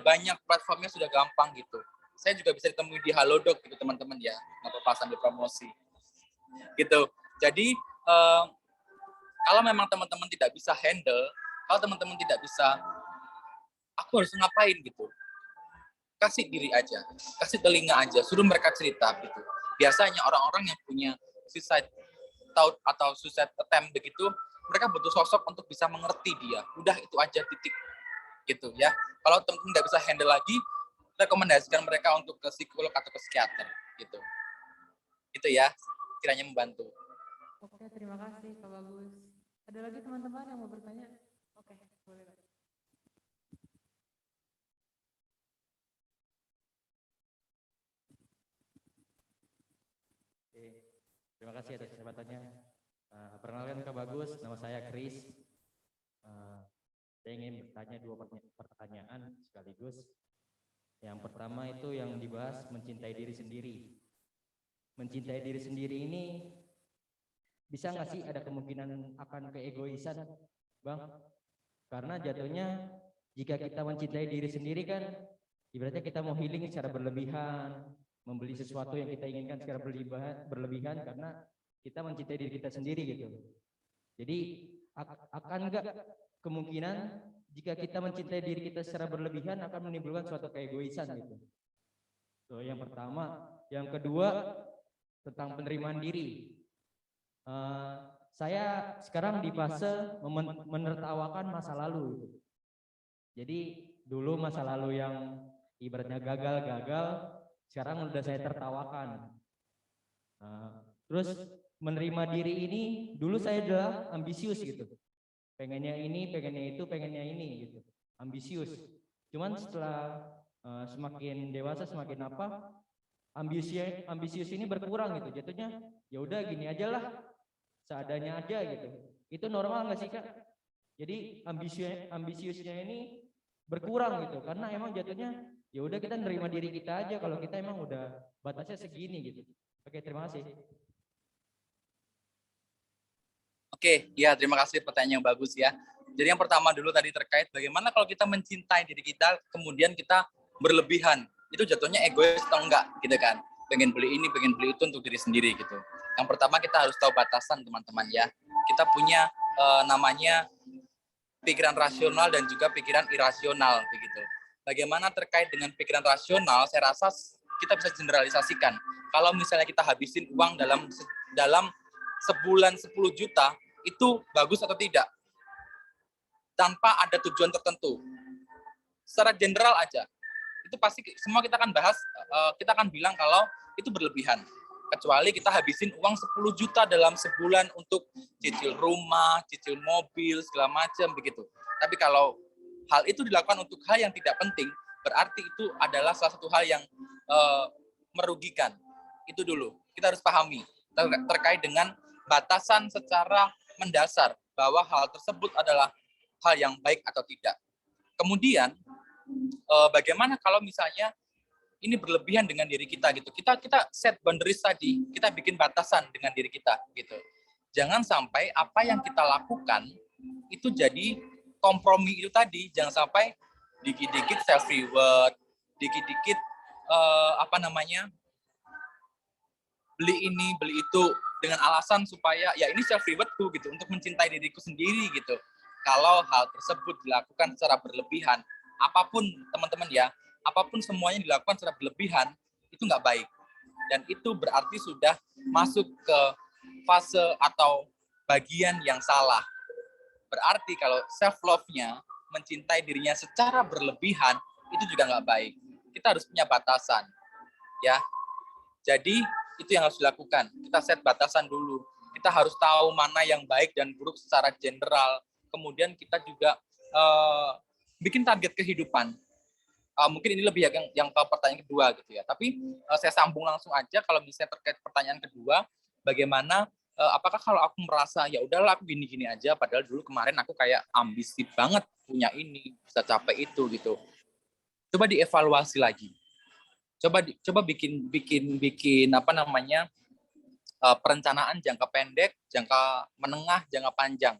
banyak platformnya, sudah gampang gitu. Saya juga bisa ditemui di Halodoc gitu teman-teman ya, nggak apa-apa sambil promosi gitu. Jadi kalau memang teman-teman tidak bisa handle, kalau teman-teman tidak bisa, aku harus ngapain gitu, kasih diri aja, kasih telinga aja, suruh mereka cerita gitu. Biasanya orang-orang yang punya suicide thought atau suicide attempt begitu, mereka butuh sosok untuk bisa mengerti dia. Udah itu aja, titik gitu ya. Kalau teman-teman nggak bisa handle lagi, rekomendasikan mereka untuk ke psikolog atau ke psikiater gitu. Itu ya, kiranya membantu. Oke, terima kasih Kak Bagus. Ada lagi teman-teman yang mau bertanya? Oke, boleh Kak. Terima kasih atas kesempatannya. Perkenalkan Kak Bagus, nama saya Chris. Saya ingin bertanya 2 pertanyaan sekaligus. Yang pertama itu yang dibahas mencintai diri sendiri. Mencintai diri sendiri ini bisa nggak sih ada kemungkinan akan keegoisan, Bang? Karena jatuhnya jika kita mencintai diri sendiri kan, ibaratnya kita mau healing secara berlebihan, membeli sesuatu yang kita inginkan secara berlebihan karena kita mencintai diri kita sendiri gitu. Jadi akan nggak kemungkinan jika kita mencintai diri kita secara berlebihan akan menimbulkan suatu keegoisan gitu. So, yang pertama, yang kedua tentang penerimaan diri. Saya sekarang di fase menertawakan masa lalu gitu. Jadi dulu masa lalu yang ibaratnya gagal, sekarang udah saya tertawakan. Terus menerima diri ini, dulu saya adalah ambisius gitu. Pengennya ini, pengennya itu, pengennya ini gitu. Ambisius. Cuman setelah semakin dewasa, semakin apa, ambisius ini berkurang gitu. Jatuhnya ya udah gini aja lah, seadanya aja gitu. Itu normal nggak sih Kak? Jadi ambisiusnya ini berkurang gitu, karena emang jatuhnya ya udah kita nerima diri kita aja kalau kita emang udah batasnya segini gitu. Oke, terima kasih. Oke, ya terima kasih pertanyaan yang bagus ya. Jadi yang pertama dulu tadi terkait bagaimana kalau kita mencintai diri kita, kemudian kita berlebihan, itu jatuhnya egois atau enggak gitu kan. Pengen beli ini, pengen beli itu untuk diri sendiri gitu. Yang pertama kita harus tahu batasan teman-teman ya. Kita punya namanya pikiran rasional dan juga pikiran irasional begitu. Bagaimana terkait dengan pikiran rasional, saya rasa kita bisa generalisasikan. Kalau misalnya kita habisin uang dalam sebulan 10 juta, itu bagus atau tidak? Tanpa ada tujuan tertentu. Secara general aja. Itu pasti semua kita akan bahas, kita akan bilang kalau itu berlebihan. Kecuali kita habisin uang 10 juta dalam sebulan untuk cicil rumah, cicil mobil, segala macam begitu. Tapi kalau hal itu dilakukan untuk hal yang tidak penting, berarti itu adalah salah satu hal yang merugikan. Itu dulu. Kita harus pahami terkait dengan batasan secara mendasar bahwa hal tersebut adalah hal yang baik atau tidak. Kemudian bagaimana kalau misalnya ini berlebihan dengan diri kita gitu. Kita set boundaries tadi, kita bikin batasan dengan diri kita gitu. Jangan sampai apa yang kita lakukan itu jadi kompromi itu tadi. Jangan sampai dikit-dikit self reward, dikit-dikit beli ini, beli itu dengan alasan supaya ya ini self rewardku gitu, untuk mencintai diriku sendiri gitu. Kalau hal tersebut dilakukan secara berlebihan, apapun teman-teman ya, apapun semuanya dilakukan secara berlebihan, itu nggak baik. Dan itu berarti sudah masuk ke fase atau bagian yang salah. Berarti kalau self love-nya, mencintai dirinya secara berlebihan, itu juga nggak baik. Kita harus punya batasan, ya. Jadi itu yang harus dilakukan. Kita set batasan dulu. Kita harus tahu mana yang baik dan buruk secara general. Kemudian kita juga bikin target kehidupan. Mungkin ini lebih yang ke pertanyaan kedua gitu ya. Tapi saya sambung langsung aja kalau misalnya terkait pertanyaan kedua, bagaimana apakah kalau aku merasa ya udahlah aku gini-gini aja, padahal dulu kemarin aku kayak ambisi banget punya ini, bisa capai itu gitu. Coba dievaluasi lagi. Coba bikin perencanaan jangka pendek, jangka menengah, jangka panjang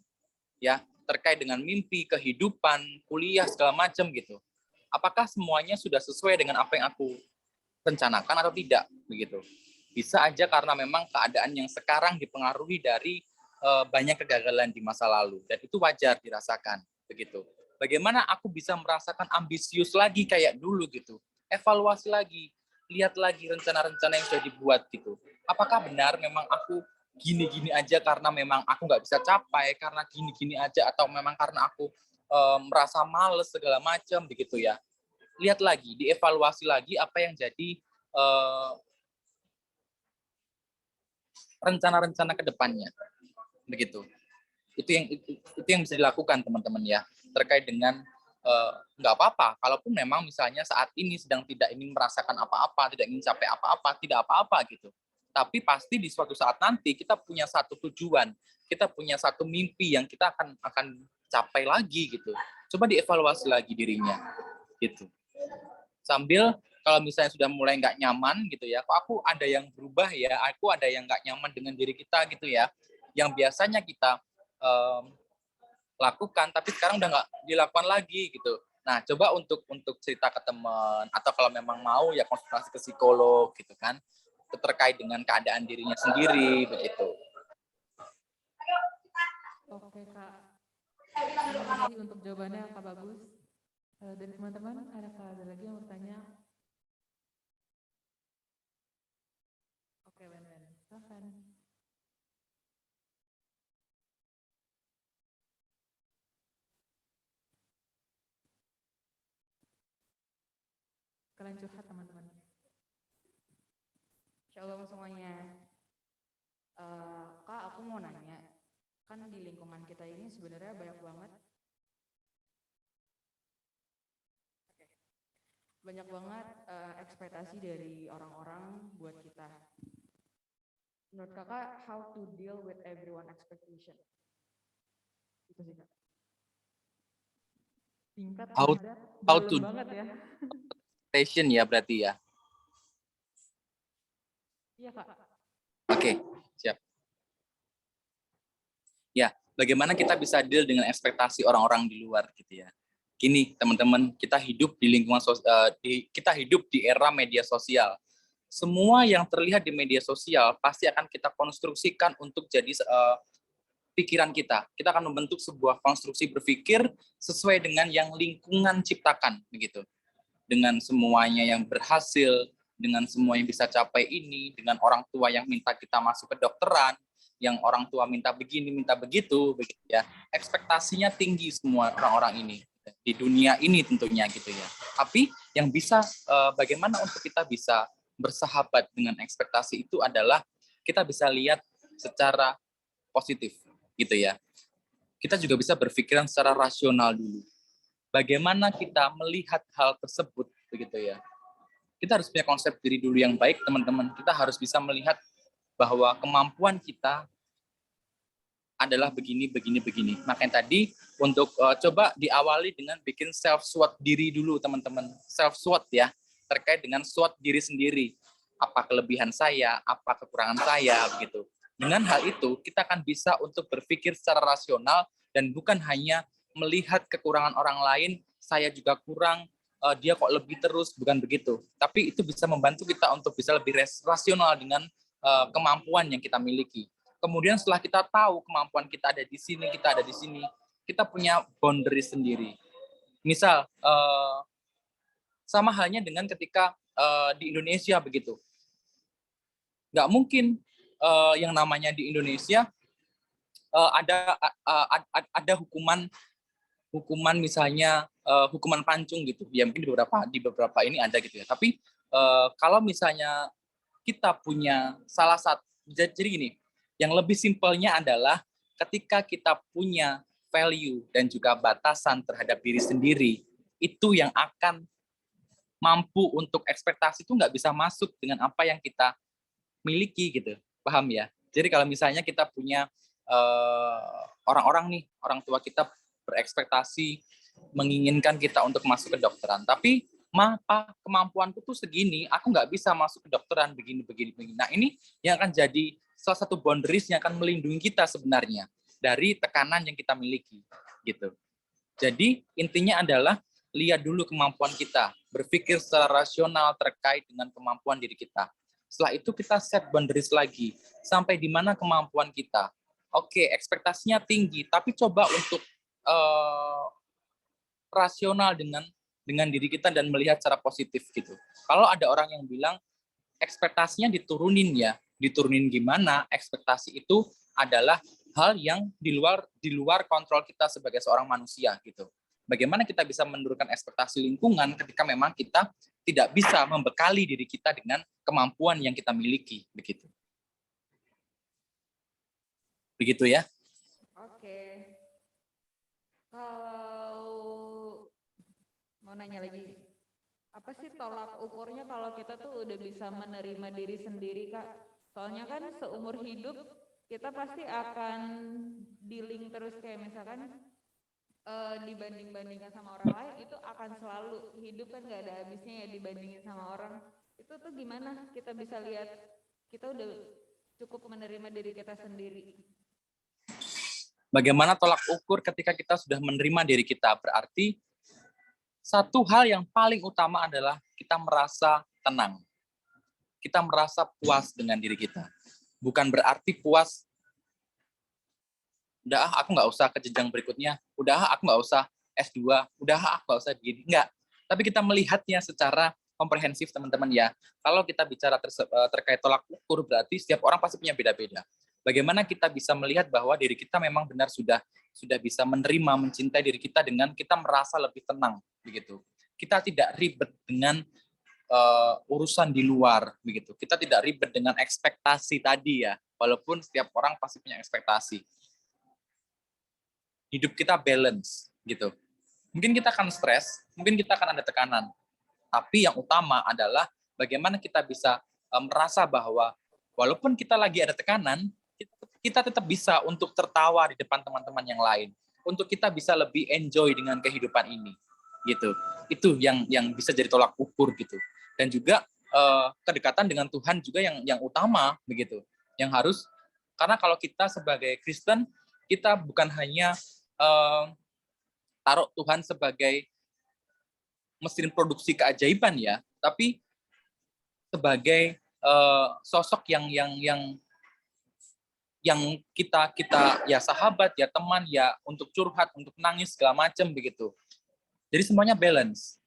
ya, terkait dengan mimpi, kehidupan, kuliah segala macam gitu. Apakah semuanya sudah sesuai dengan apa yang aku rencanakan atau tidak begitu. Bisa aja karena memang keadaan yang sekarang dipengaruhi dari banyak kegagalan di masa lalu, dan itu wajar dirasakan begitu. Bagaimana aku bisa merasakan ambisius lagi kayak dulu gitu. Evaluasi lagi, lihat lagi rencana-rencana yang sudah dibuat gitu. Apakah benar memang aku gini-gini aja karena memang aku nggak bisa capai, karena gini-gini aja, atau memang karena aku merasa males segala macam begitu ya. Lihat lagi, dievaluasi lagi apa yang jadi rencana-rencana ke depannya begitu. Itu yang bisa dilakukan teman-teman ya, terkait dengan nggak apa-apa kalaupun memang misalnya saat ini sedang tidak ingin merasakan apa-apa, tidak ingin capai apa-apa, tidak apa-apa gitu. Tapi pasti di suatu saat nanti kita punya satu tujuan, kita punya satu mimpi yang kita akan capai lagi gitu. Coba dievaluasi lagi dirinya gitu. Sambil kalau misalnya sudah mulai nggak nyaman gitu ya, kok aku ada yang berubah ya, aku ada yang nggak nyaman dengan diri kita gitu ya, yang biasanya kita lakukan tapi sekarang udah nggak dilakukan lagi gitu. Nah, coba untuk cerita ke teman, atau kalau memang mau ya konsultasi ke psikolog gitu kan, terkait dengan keadaan dirinya sendiri begitu. Oke Kak, terima kasih untuk jawabannya Kak Bagus. Dan teman-teman, ada lagi yang bertanya? Oke, Wen, silakan. Kalian curhat teman-teman. Shalom semuanya. Kak, aku mau nanya, kan di lingkungan kita ini sebenarnya banyak banget ekspektasi dari orang-orang buat kita. Menurut kakak, how to deal with everyone expectation? Itu sih kak. Singkat, How to banget ya. passion ya berarti ya. Iya Kak. Oke, siap. Ya, bagaimana kita bisa deal dengan ekspektasi orang-orang di luar gitu ya. Gini teman-teman, kita hidup di lingkungan kita hidup di era media sosial. Semua yang terlihat di media sosial pasti akan kita konstruksikan untuk jadi pikiran kita. Kita akan membentuk sebuah konstruksi berpikir sesuai dengan yang lingkungan ciptakan begitu. Dengan semuanya yang berhasil, dengan semua yang bisa capai ini, dengan orang tua yang minta kita masuk ke dokteran, yang orang tua minta begini, minta begitu ya. Ekspektasinya tinggi semua orang-orang ini di dunia ini tentunya gitu ya. Tapi yang bisa bagaimana untuk kita bisa bersahabat dengan ekspektasi itu adalah kita bisa lihat secara positif gitu ya. Kita juga bisa berpikiran secara rasional dulu. Bagaimana kita melihat hal tersebut begitu ya. Kita harus punya konsep diri dulu yang baik teman-teman. Kita harus bisa melihat bahwa kemampuan kita adalah begini. Makanya tadi untuk coba diawali dengan bikin self SWOT diri dulu teman-teman. Self SWOT ya, terkait dengan SWOT diri sendiri. Apa kelebihan saya, apa kekurangan saya begitu. Dengan hal itu, kita akan bisa untuk berpikir secara rasional dan bukan hanya melihat kekurangan orang lain, saya juga kurang, dia kok lebih terus, bukan begitu. Tapi itu bisa membantu kita untuk bisa lebih rasional dengan kemampuan yang kita miliki. Kemudian setelah kita tahu kemampuan kita ada di sini, kita ada di sini, kita punya boundary sendiri. Misal, sama halnya dengan ketika di Indonesia begitu. Nggak mungkin yang namanya di Indonesia ada hukuman misalnya hukuman pancung gitu. Ya mungkin di beberapa ini ada gitu ya. Tapi kalau misalnya kita punya salah satu, jadi gini, yang lebih simpelnya adalah ketika kita punya value dan juga batasan terhadap diri sendiri, itu yang akan mampu untuk ekspektasi itu nggak bisa masuk dengan apa yang kita miliki gitu, paham ya? Jadi kalau misalnya kita punya orang-orang nih, orang tua kita berekspektasi menginginkan kita untuk masuk ke dokteran, tapi kemampuanku tuh segini, aku nggak bisa masuk ke dokteran begini. Nah ini yang akan jadi salah satu boundaries yang akan melindungi kita sebenarnya dari tekanan yang kita miliki, gitu. Jadi intinya adalah lihat dulu kemampuan kita, berpikir secara rasional terkait dengan kemampuan diri kita. Setelah itu kita set boundaries lagi, sampai di mana kemampuan kita. Oke, ekspektasinya tinggi, tapi coba untuk rasional dengan diri kita dan melihat secara positif gitu. Kalau ada orang yang bilang ekspektasinya diturunin ya, diturunin gimana? Ekspektasi itu adalah hal yang di luar kontrol kita sebagai seorang manusia gitu. Bagaimana kita bisa menurunkan ekspektasi lingkungan ketika memang kita tidak bisa membekali diri kita dengan kemampuan yang kita miliki begitu. Begitu ya. Oke. Kalau mau nanya lagi, apa sih tolak ukurnya kalau kita tuh udah bisa menerima diri sendiri, Kak? Soalnya kan seumur hidup kita pasti akan dealing terus kayak misalkan dibanding-bandingkan sama orang lain, itu akan selalu, hidup kan nggak ada habisnya ya dibandingin sama orang. Itu tuh gimana kita bisa lihat kita udah cukup menerima diri kita sendiri? Bagaimana tolak ukur ketika kita sudah menerima diri kita? Berarti satu hal yang paling utama adalah kita merasa tenang. Kita merasa puas dengan diri kita. Bukan berarti puas, udah aku nggak usah ke jenjang berikutnya, udah aku nggak usah S2, udah aku nggak usah begini. Enggak. Tapi kita melihatnya secara komprehensif, teman-teman ya. Kalau kita bicara terkait tolak ukur, berarti setiap orang pasti punya beda-beda. Bagaimana kita bisa melihat bahwa diri kita memang benar sudah bisa menerima, mencintai diri kita dengan kita merasa lebih tenang, begitu. Kita tidak ribet dengan urusan di luar, begitu. Kita tidak ribet dengan ekspektasi tadi ya, walaupun setiap orang pasti punya ekspektasi. Hidup kita balance, gitu. Mungkin kita akan stres, mungkin kita akan ada tekanan, tapi yang utama adalah bagaimana kita bisa merasa bahwa walaupun kita lagi ada tekanan, kita tetap bisa untuk tertawa di depan teman-teman yang lain, untuk kita bisa lebih enjoy dengan kehidupan ini, gitu. Itu yang bisa jadi tolak ukur gitu. Dan juga kedekatan dengan Tuhan juga yang utama begitu. Yang harus, karena kalau kita sebagai Kristen, kita bukan hanya taruh Tuhan sebagai mesin produksi keajaiban ya, tapi sebagai sosok yang kita ya sahabat ya teman ya, untuk curhat, untuk nangis segala macam begitu. Jadi semuanya balance,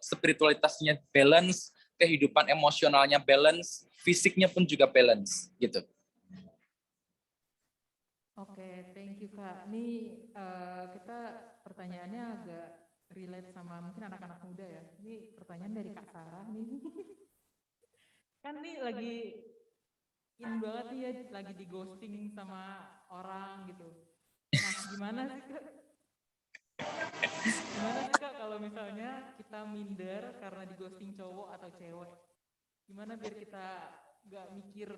spiritualitasnya balance, kehidupan emosionalnya balance, fisiknya pun juga balance gitu. Oke, thank you Kak. Ini kita pertanyaannya agak relate sama mungkin anak-anak muda ya. Ini pertanyaan dari Kak Sarah nih. Kan nih lagi in banget nih ya, lagi di ghosting sama orang gitu. Nah, gimana sih Kak? Gimana sih Kak kalau misalnya kita minder karena di ghosting cowok atau cewek? Gimana biar kita nggak mikir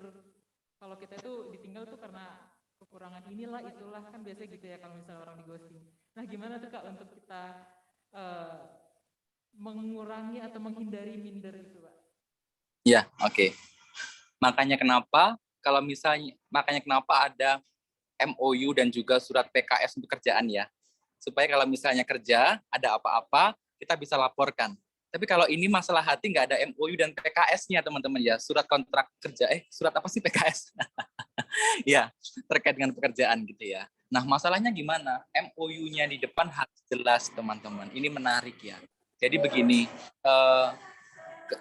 kalau kita tuh ditinggal tuh karena kekurangan inilah itulah, kan biasanya gitu ya kalau misalnya orang di ghosting. Nah gimana tuh Kak untuk kita mengurangi atau menghindari minder itu Pak? Ya, oke. Makanya kenapa kalau misalnya, makanya kenapa ada MOU dan juga surat PKS untuk kerjaan ya. Supaya kalau misalnya kerja, ada apa-apa, kita bisa laporkan. Tapi kalau ini masalah hati nggak ada MOU dan PKS-nya teman-teman ya. Surat kontrak kerja, surat apa sih PKS? Ya, terkait dengan pekerjaan gitu ya. Nah, masalahnya gimana? MOU-nya di depan harus jelas teman-teman. Ini menarik ya. Jadi begini,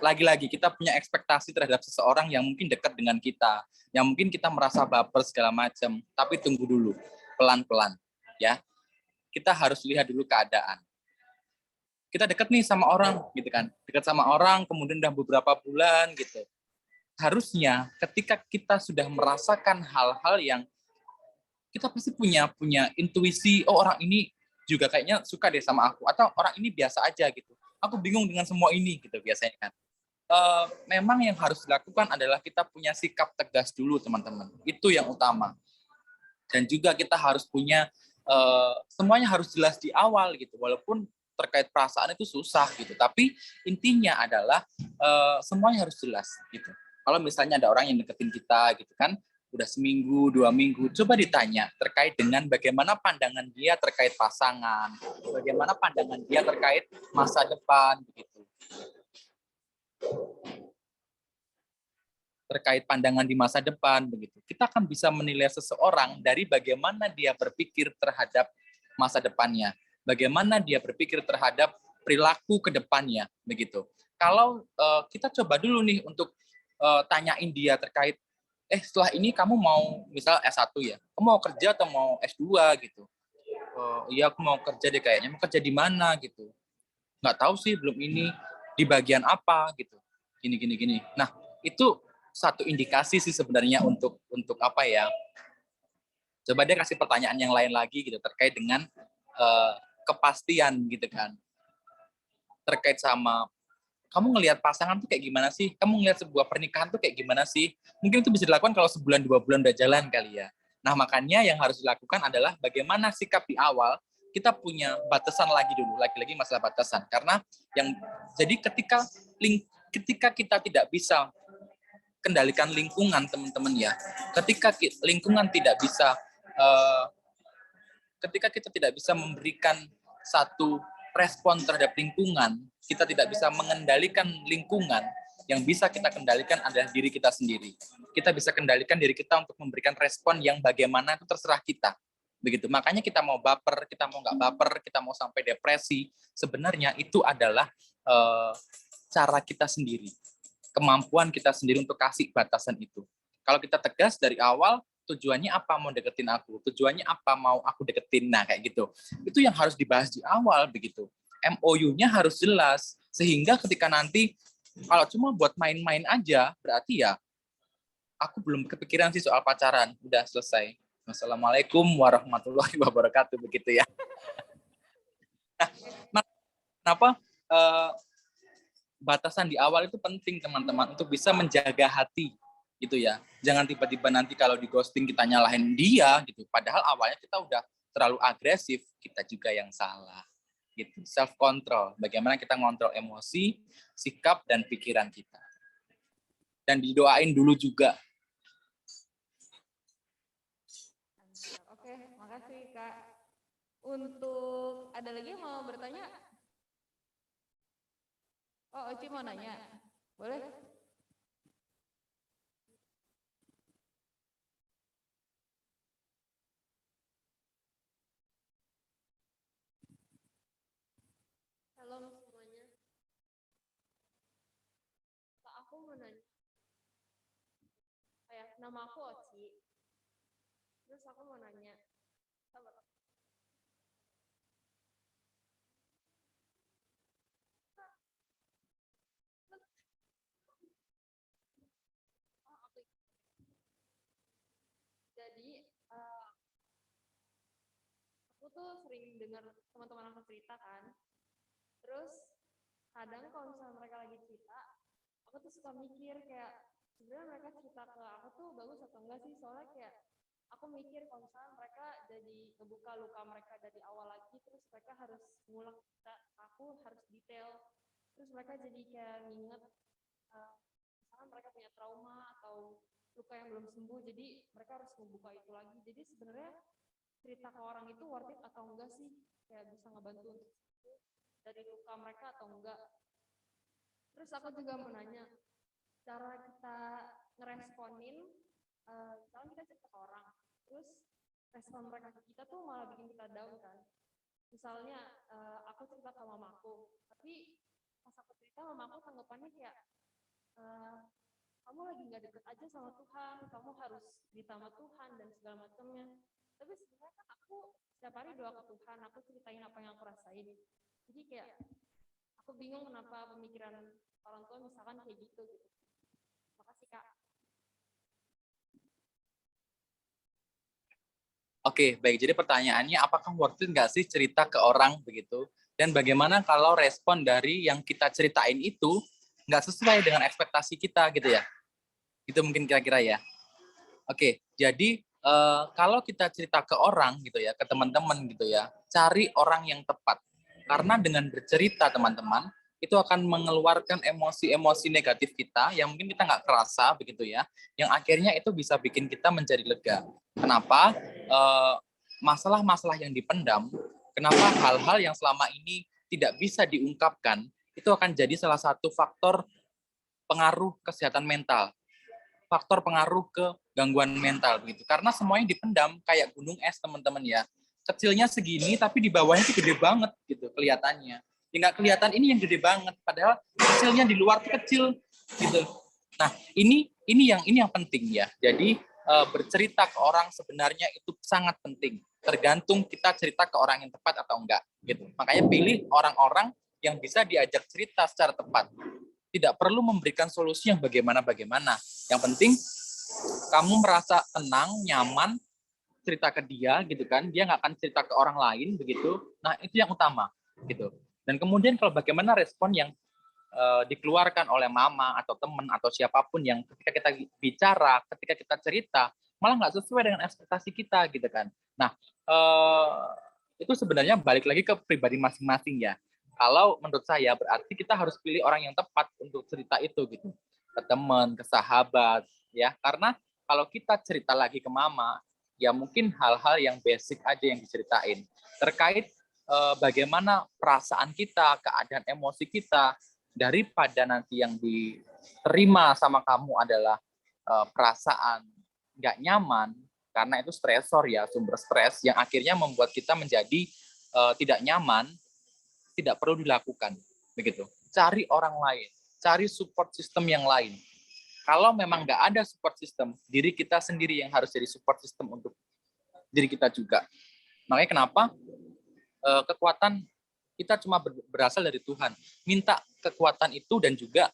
lagi-lagi kita punya ekspektasi terhadap seseorang yang mungkin dekat dengan kita, yang mungkin kita merasa baper segala macam, tapi tunggu dulu, pelan-pelan, ya. Kita harus lihat dulu keadaan. Kita dekat nih sama orang, gitu kan, dekat sama orang, kemudian udah beberapa bulan, gitu. Harusnya ketika kita sudah merasakan hal-hal yang kita pasti punya intuisi, oh orang ini juga kayaknya suka deh sama aku, atau orang ini biasa aja gitu. Aku bingung dengan semua ini, gitu biasanya kan. Memang yang harus dilakukan adalah kita punya sikap tegas dulu teman-teman, itu yang utama. Dan juga kita harus punya semuanya harus jelas di awal gitu, walaupun terkait perasaan itu susah gitu, tapi intinya adalah semuanya harus jelas gitu. Kalau misalnya ada orang yang deketin kita gitu kan, udah seminggu, 2 minggu, coba ditanya terkait dengan bagaimana pandangan dia terkait pasangan, bagaimana pandangan dia terkait masa depan begitu. Terkait pandangan di masa depan begitu. Kita akan bisa menilai seseorang dari bagaimana dia berpikir terhadap masa depannya, bagaimana dia berpikir terhadap perilaku ke depannya begitu. Kalau kita coba dulu nih untuk tanyain dia terkait setelah ini kamu mau misal S1 ya, kamu mau kerja atau mau S2 gitu. Iya aku mau kerja deh kayaknya, mau kerja di mana gitu. Nggak tahu sih belum ini, di bagian apa gitu. Gini. Nah, itu satu indikasi sih sebenarnya untuk apa ya? Coba deh kasih pertanyaan yang lain lagi gitu terkait dengan kepastian gitu kan. Terkait sama kamu ngelihat pasangan tuh kayak gimana sih? Kamu ngelihat sebuah pernikahan tuh kayak gimana sih? Mungkin itu bisa dilakukan kalau sebulan 2 bulan udah jalan kali ya. Nah, makanya yang harus dilakukan adalah bagaimana sikap di awal kita punya batasan lagi dulu, lagi-lagi masalah batasan. Karena yang jadi ketika kita tidak bisa kendalikan lingkungan teman-teman ya. Ketika lingkungan tidak bisa ketika kita tidak bisa memberikan satu respon terhadap lingkungan, kita tidak bisa mengendalikan lingkungan, yang bisa kita kendalikan adalah diri kita sendiri. Kita bisa kendalikan diri kita untuk memberikan respon yang bagaimana itu terserah kita. Begitu. Makanya kita mau baper, kita mau nggak baper, kita mau sampai depresi, sebenarnya itu adalah cara kita sendiri. Kemampuan kita sendiri untuk kasih batasan itu. Kalau kita tegas dari awal, tujuannya apa mau deketin aku, tujuannya apa mau aku deketin, nah kayak gitu. Itu yang harus dibahas di awal begitu. MOU-nya harus jelas, sehingga ketika nanti kalau cuma buat main-main aja, berarti ya aku belum kepikiran sih soal pacaran, udah selesai. Wassalamualaikum warahmatullahi wabarakatuh begitu ya. Nah, kenapa batasan di awal itu penting teman-teman untuk bisa menjaga hati gitu ya. Jangan tiba-tiba nanti kalau di ghosting kita nyalahin dia gitu. Padahal awalnya kita udah terlalu agresif, kita juga yang salah. Gitu. Self control. Bagaimana kita ngontrol emosi, sikap dan pikiran kita. Dan didoain dulu juga. Oke, makasih Kak. Untuk ada lagi yang mau bertanya? Oh, Oci mau nanya. Boleh? Halo semuanya. Kak, aku mau nanya. Nama aku Oci. Terus aku mau nanya. Sabar. Jadi, aku tuh sering dengar teman-teman aku cerita kan. Terus kadang kalau misalnya mereka lagi cerita, aku tuh suka mikir kayak sebenarnya mereka cerita ke aku tuh bagus atau enggak sih, soalnya kayak aku mikir kalau misalnya mereka jadi ngebuka luka mereka dari awal lagi, terus mereka harus ngulang cerita, aku harus detail, terus mereka jadi kayak nginget misalnya mereka punya trauma atau luka yang belum sembuh, jadi mereka harus membuka itu lagi. Jadi sebenarnya cerita ke orang itu worth it atau enggak sih, kayak bisa ngebantu untuk sembuh dari luka mereka atau enggak. Terus aku juga mau nanya, cara kita ngeresponin, misalnya kita cerita ke orang, terus respon mereka ke kita tuh malah bikin kita down kan. Misalnya aku cerita ke mamaku, tapi pas aku cerita mamaku tanggapannya kayak, kamu lagi nggak deket aja sama Tuhan, kamu harus ditambah Tuhan dan segala macamnya. Tapi sebenarnya kan aku setiap hari doa ke Tuhan, aku ceritain apa yang aku rasain. Jadi kayak aku bingung kenapa pemikiran orang tua misalkan kayak gitu. Makasih Kak. Oke, baik. Jadi pertanyaannya, apakah worth it nggak sih cerita ke orang begitu? Dan bagaimana kalau respon dari yang kita ceritain itu nggak sesuai dengan ekspektasi kita gitu ya? Itu mungkin kira-kira ya. Oke, jadi kalau kita cerita ke orang gitu ya, ke teman-teman gitu ya, cari orang yang tepat. Karena dengan bercerita teman-teman, itu akan mengeluarkan emosi-emosi negatif kita yang mungkin kita nggak kerasa begitu ya, yang akhirnya itu bisa bikin kita menjadi lega. Kenapa? Masalah-masalah yang dipendam, kenapa hal-hal yang selama ini tidak bisa diungkapkan, itu akan jadi salah satu faktor pengaruh kesehatan mental, faktor pengaruh ke gangguan mental begitu. Karena semuanya dipendam kayak gunung es teman-teman ya. Kecilnya segini tapi di bawahnya itu gede banget gitu kelihatannya. Ya nggak kelihatan ini yang gede banget padahal kecilnya di luar tuh kecil gitu. Nah, ini yang penting ya. Jadi bercerita ke orang sebenarnya itu sangat penting. Tergantung kita cerita ke orang yang tepat atau enggak gitu. Makanya pilih orang-orang yang bisa diajak cerita secara tepat. Tidak perlu memberikan solusi yang bagaimana-bagaimana. Yang penting kamu merasa tenang, nyaman, cerita ke dia gitu kan. Dia nggak akan cerita ke orang lain begitu. Nah, itu yang utama gitu. Dan kemudian kalau bagaimana respon yang dikeluarkan oleh mama atau teman atau siapapun yang ketika kita bicara, ketika kita cerita, malah nggak sesuai dengan ekspektasi kita gitu kan. Nah, itu sebenarnya balik lagi ke pribadi masing-masing ya. Kalau menurut saya berarti kita harus pilih orang yang tepat untuk cerita itu gitu. Ke teman, ke sahabat ya. Karena kalau kita cerita lagi ke mama, ya mungkin hal-hal yang basic aja yang diceritain. Terkait bagaimana perasaan kita, keadaan emosi kita, daripada nanti yang diterima sama kamu adalah perasaan nggak nyaman, karena itu stresor ya, sumber stres yang akhirnya membuat kita menjadi tidak nyaman, tidak perlu dilakukan begitu. Cari orang lain, cari support system yang lain. Kalau memang nggak ada support system, diri kita sendiri yang harus jadi support system untuk diri kita juga. Makanya kenapa kekuatan kita cuma berasal dari Tuhan. Minta kekuatan itu dan juga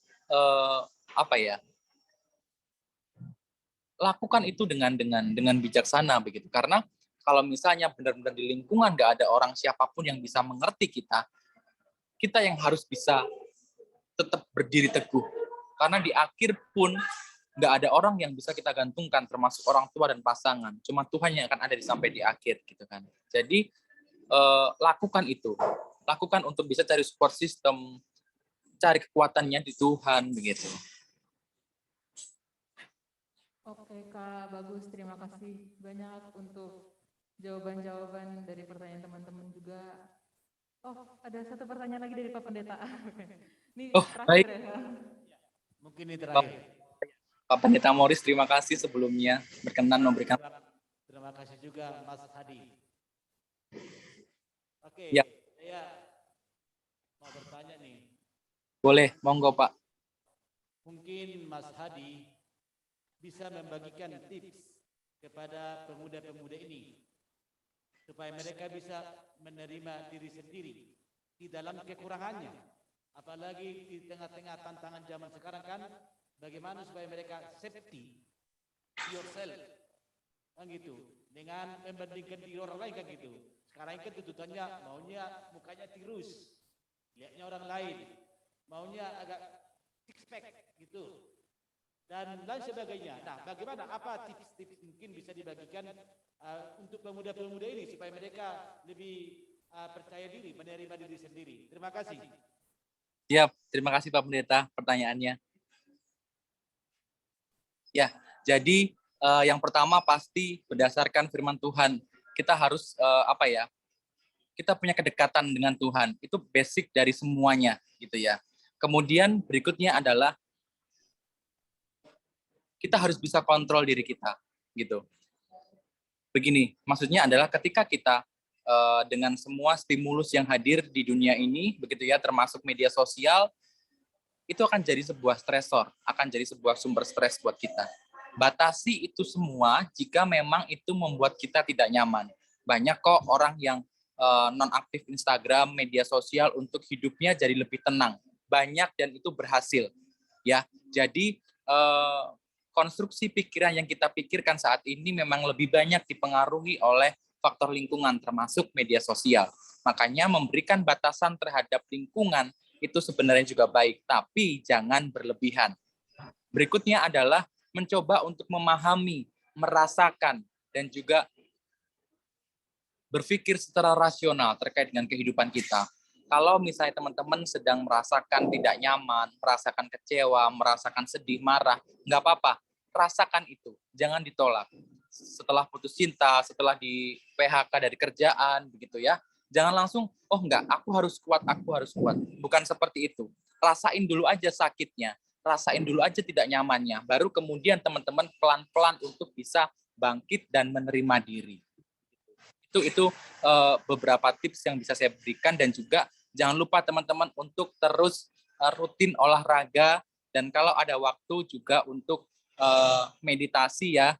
lakukan itu dengan bijaksana begitu. Karena kalau misalnya benar-benar di lingkungan nggak ada orang siapapun yang bisa mengerti kita, kita yang harus bisa tetap berdiri teguh. Karena di akhir pun nggak ada orang yang bisa kita gantungkan, termasuk orang tua dan pasangan. Cuma Tuhan yang akan ada sampai di akhir gitu kan. Jadi lakukan itu. Lakukan untuk bisa cari support system, cari kekuatannya di Tuhan begitu. Oke Kak, bagus. Terima kasih banyak untuk jawaban-jawaban dari pertanyaan teman-teman juga. Oh, ada satu pertanyaan lagi dari Pak Pendeta. Ini terakhir baik. ya. Mungkin ini terakhir. Pak Pendeta Morris, terima kasih sebelumnya berkenan memberikan. Terima kasih juga Mas Hadi. Oke, ya. Saya mau bertanya nih. Boleh, monggo Pak. Mungkin Mas Hadi bisa membagikan tips kepada pemuda-pemuda ini supaya mereka bisa menerima diri sendiri di dalam kekurangannya, apalagi di tengah-tengah tantangan zaman sekarang kan, bagaimana supaya mereka safety yourself kan gitu, dengan membandingkan diri orang lain kan gitu. Sekarang kan tuntutannya maunya mukanya tirus, lihatnya orang lain, maunya agak six pack gitu dan lain sebagainya. Nah, bagaimana, apa tips-tips mungkin bisa dibagikan untuk pemuda-pemuda ini supaya mereka lebih percaya diri, menerima diri sendiri. Terima kasih. Siap, terima kasih Pak Pendeta pertanyaannya. Ya, Jadi yang pertama pasti berdasarkan firman Tuhan. Kita harus kita punya kedekatan dengan Tuhan. Itu basic dari semuanya gitu ya. Kemudian berikutnya adalah kita harus bisa kontrol diri kita gitu. Begini, maksudnya adalah ketika kita dengan semua stimulus yang hadir di dunia ini, begitu ya, termasuk media sosial, itu akan jadi sebuah stresor, akan jadi sebuah sumber stres buat kita. Batasi itu semua jika memang itu membuat kita tidak nyaman. Banyak kok orang yang non-aktif Instagram, media sosial untuk hidupnya jadi lebih tenang. Banyak dan itu berhasil. Ya, jadi konstruksi pikiran yang kita pikirkan saat ini memang lebih banyak dipengaruhi oleh faktor lingkungan termasuk media sosial. Makanya memberikan batasan terhadap lingkungan itu sebenarnya juga baik, tapi jangan berlebihan. Berikutnya adalah mencoba untuk memahami, merasakan, dan juga berpikir secara rasional terkait dengan kehidupan kita. Kalau misalnya teman-teman sedang merasakan tidak nyaman, merasakan kecewa, merasakan sedih, marah, nggak apa-apa, rasakan itu, jangan ditolak. Setelah putus cinta, setelah di PHK dari kerjaan, begitu ya, jangan langsung, oh enggak, aku harus kuat. Bukan seperti itu. Rasain dulu aja sakitnya, rasain dulu aja tidak nyamannya, baru kemudian teman-teman pelan-pelan untuk bisa bangkit dan menerima diri. Itu beberapa tips yang bisa saya berikan, dan juga jangan lupa teman-teman untuk terus rutin olahraga, dan kalau ada waktu juga untuk meditasi ya.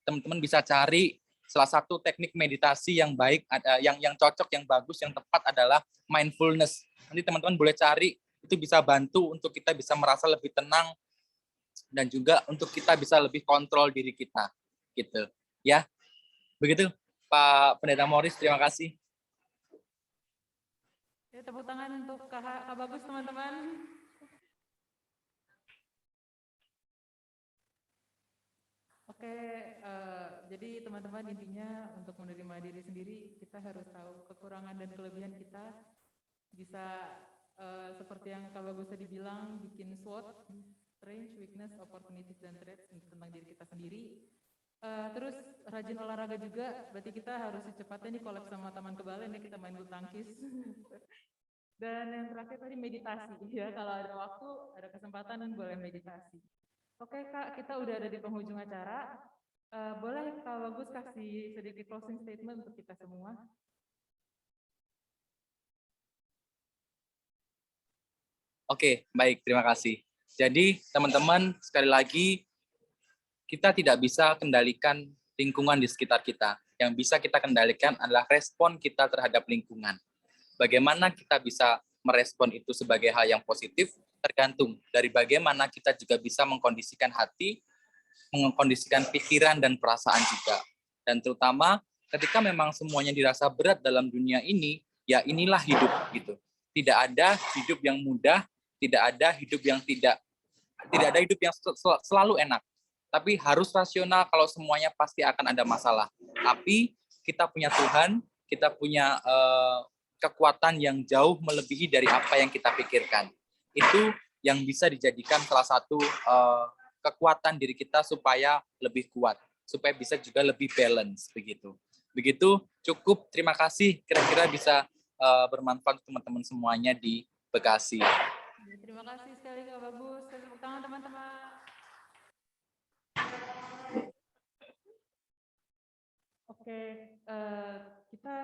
Teman-teman bisa cari salah satu teknik meditasi yang baik, yang cocok, yang bagus, yang tepat adalah mindfulness. Nanti teman-teman boleh cari, itu bisa bantu untuk kita bisa merasa lebih tenang dan juga untuk kita bisa lebih kontrol diri kita, gitu. Ya, begitu Pak Pendeta Morris, terima kasih. Ya, tepuk tangan untuk Kak Bagus, teman-teman. Oke, jadi teman-teman, intinya untuk menerima diri sendiri, kita harus tahu kekurangan dan kelebihan kita. Bisa seperti yang Kak Bagus tadi bilang, bikin SWOT, strength, weakness, opportunities, dan threats tentang diri kita sendiri. Terus rajin olahraga juga, berarti kita harus secepatnya nih collab sama teman kebalen ya, kita main bulu tangkis. Dan yang terakhir tadi meditasi ya, kalau ada waktu, ada kesempatan boleh meditasi. Oke Kak, kita udah ada di penghujung acara. Boleh Kak Bagus kasih sedikit closing statement untuk kita semua? Oke, baik, terima kasih. Jadi teman-teman, sekali lagi, kita tidak bisa kendalikan lingkungan di sekitar kita. Yang bisa kita kendalikan adalah respon kita terhadap lingkungan. Bagaimana kita bisa merespon itu sebagai hal yang positif, tergantung dari bagaimana kita juga bisa mengkondisikan hati, mengkondisikan pikiran dan perasaan juga. Dan terutama ketika memang semuanya dirasa berat dalam dunia ini, ya inilah hidup gitu. Tidak ada hidup yang mudah, tidak ada hidup yang tidak ada hidup yang selalu enak. Tapi harus rasional, kalau semuanya pasti akan ada masalah. Tapi kita punya Tuhan, kita punya kekuatan yang jauh melebihi dari apa yang kita pikirkan. Itu yang bisa dijadikan salah satu kekuatan diri kita supaya lebih kuat, supaya bisa juga lebih balance begitu. Begitu, cukup. Terima kasih. Kira-kira bisa bermanfaat untuk teman-teman semuanya di Bekasi. Terima kasih sekali Kak Bagus. Tepuk tangan teman-teman. Oke, kita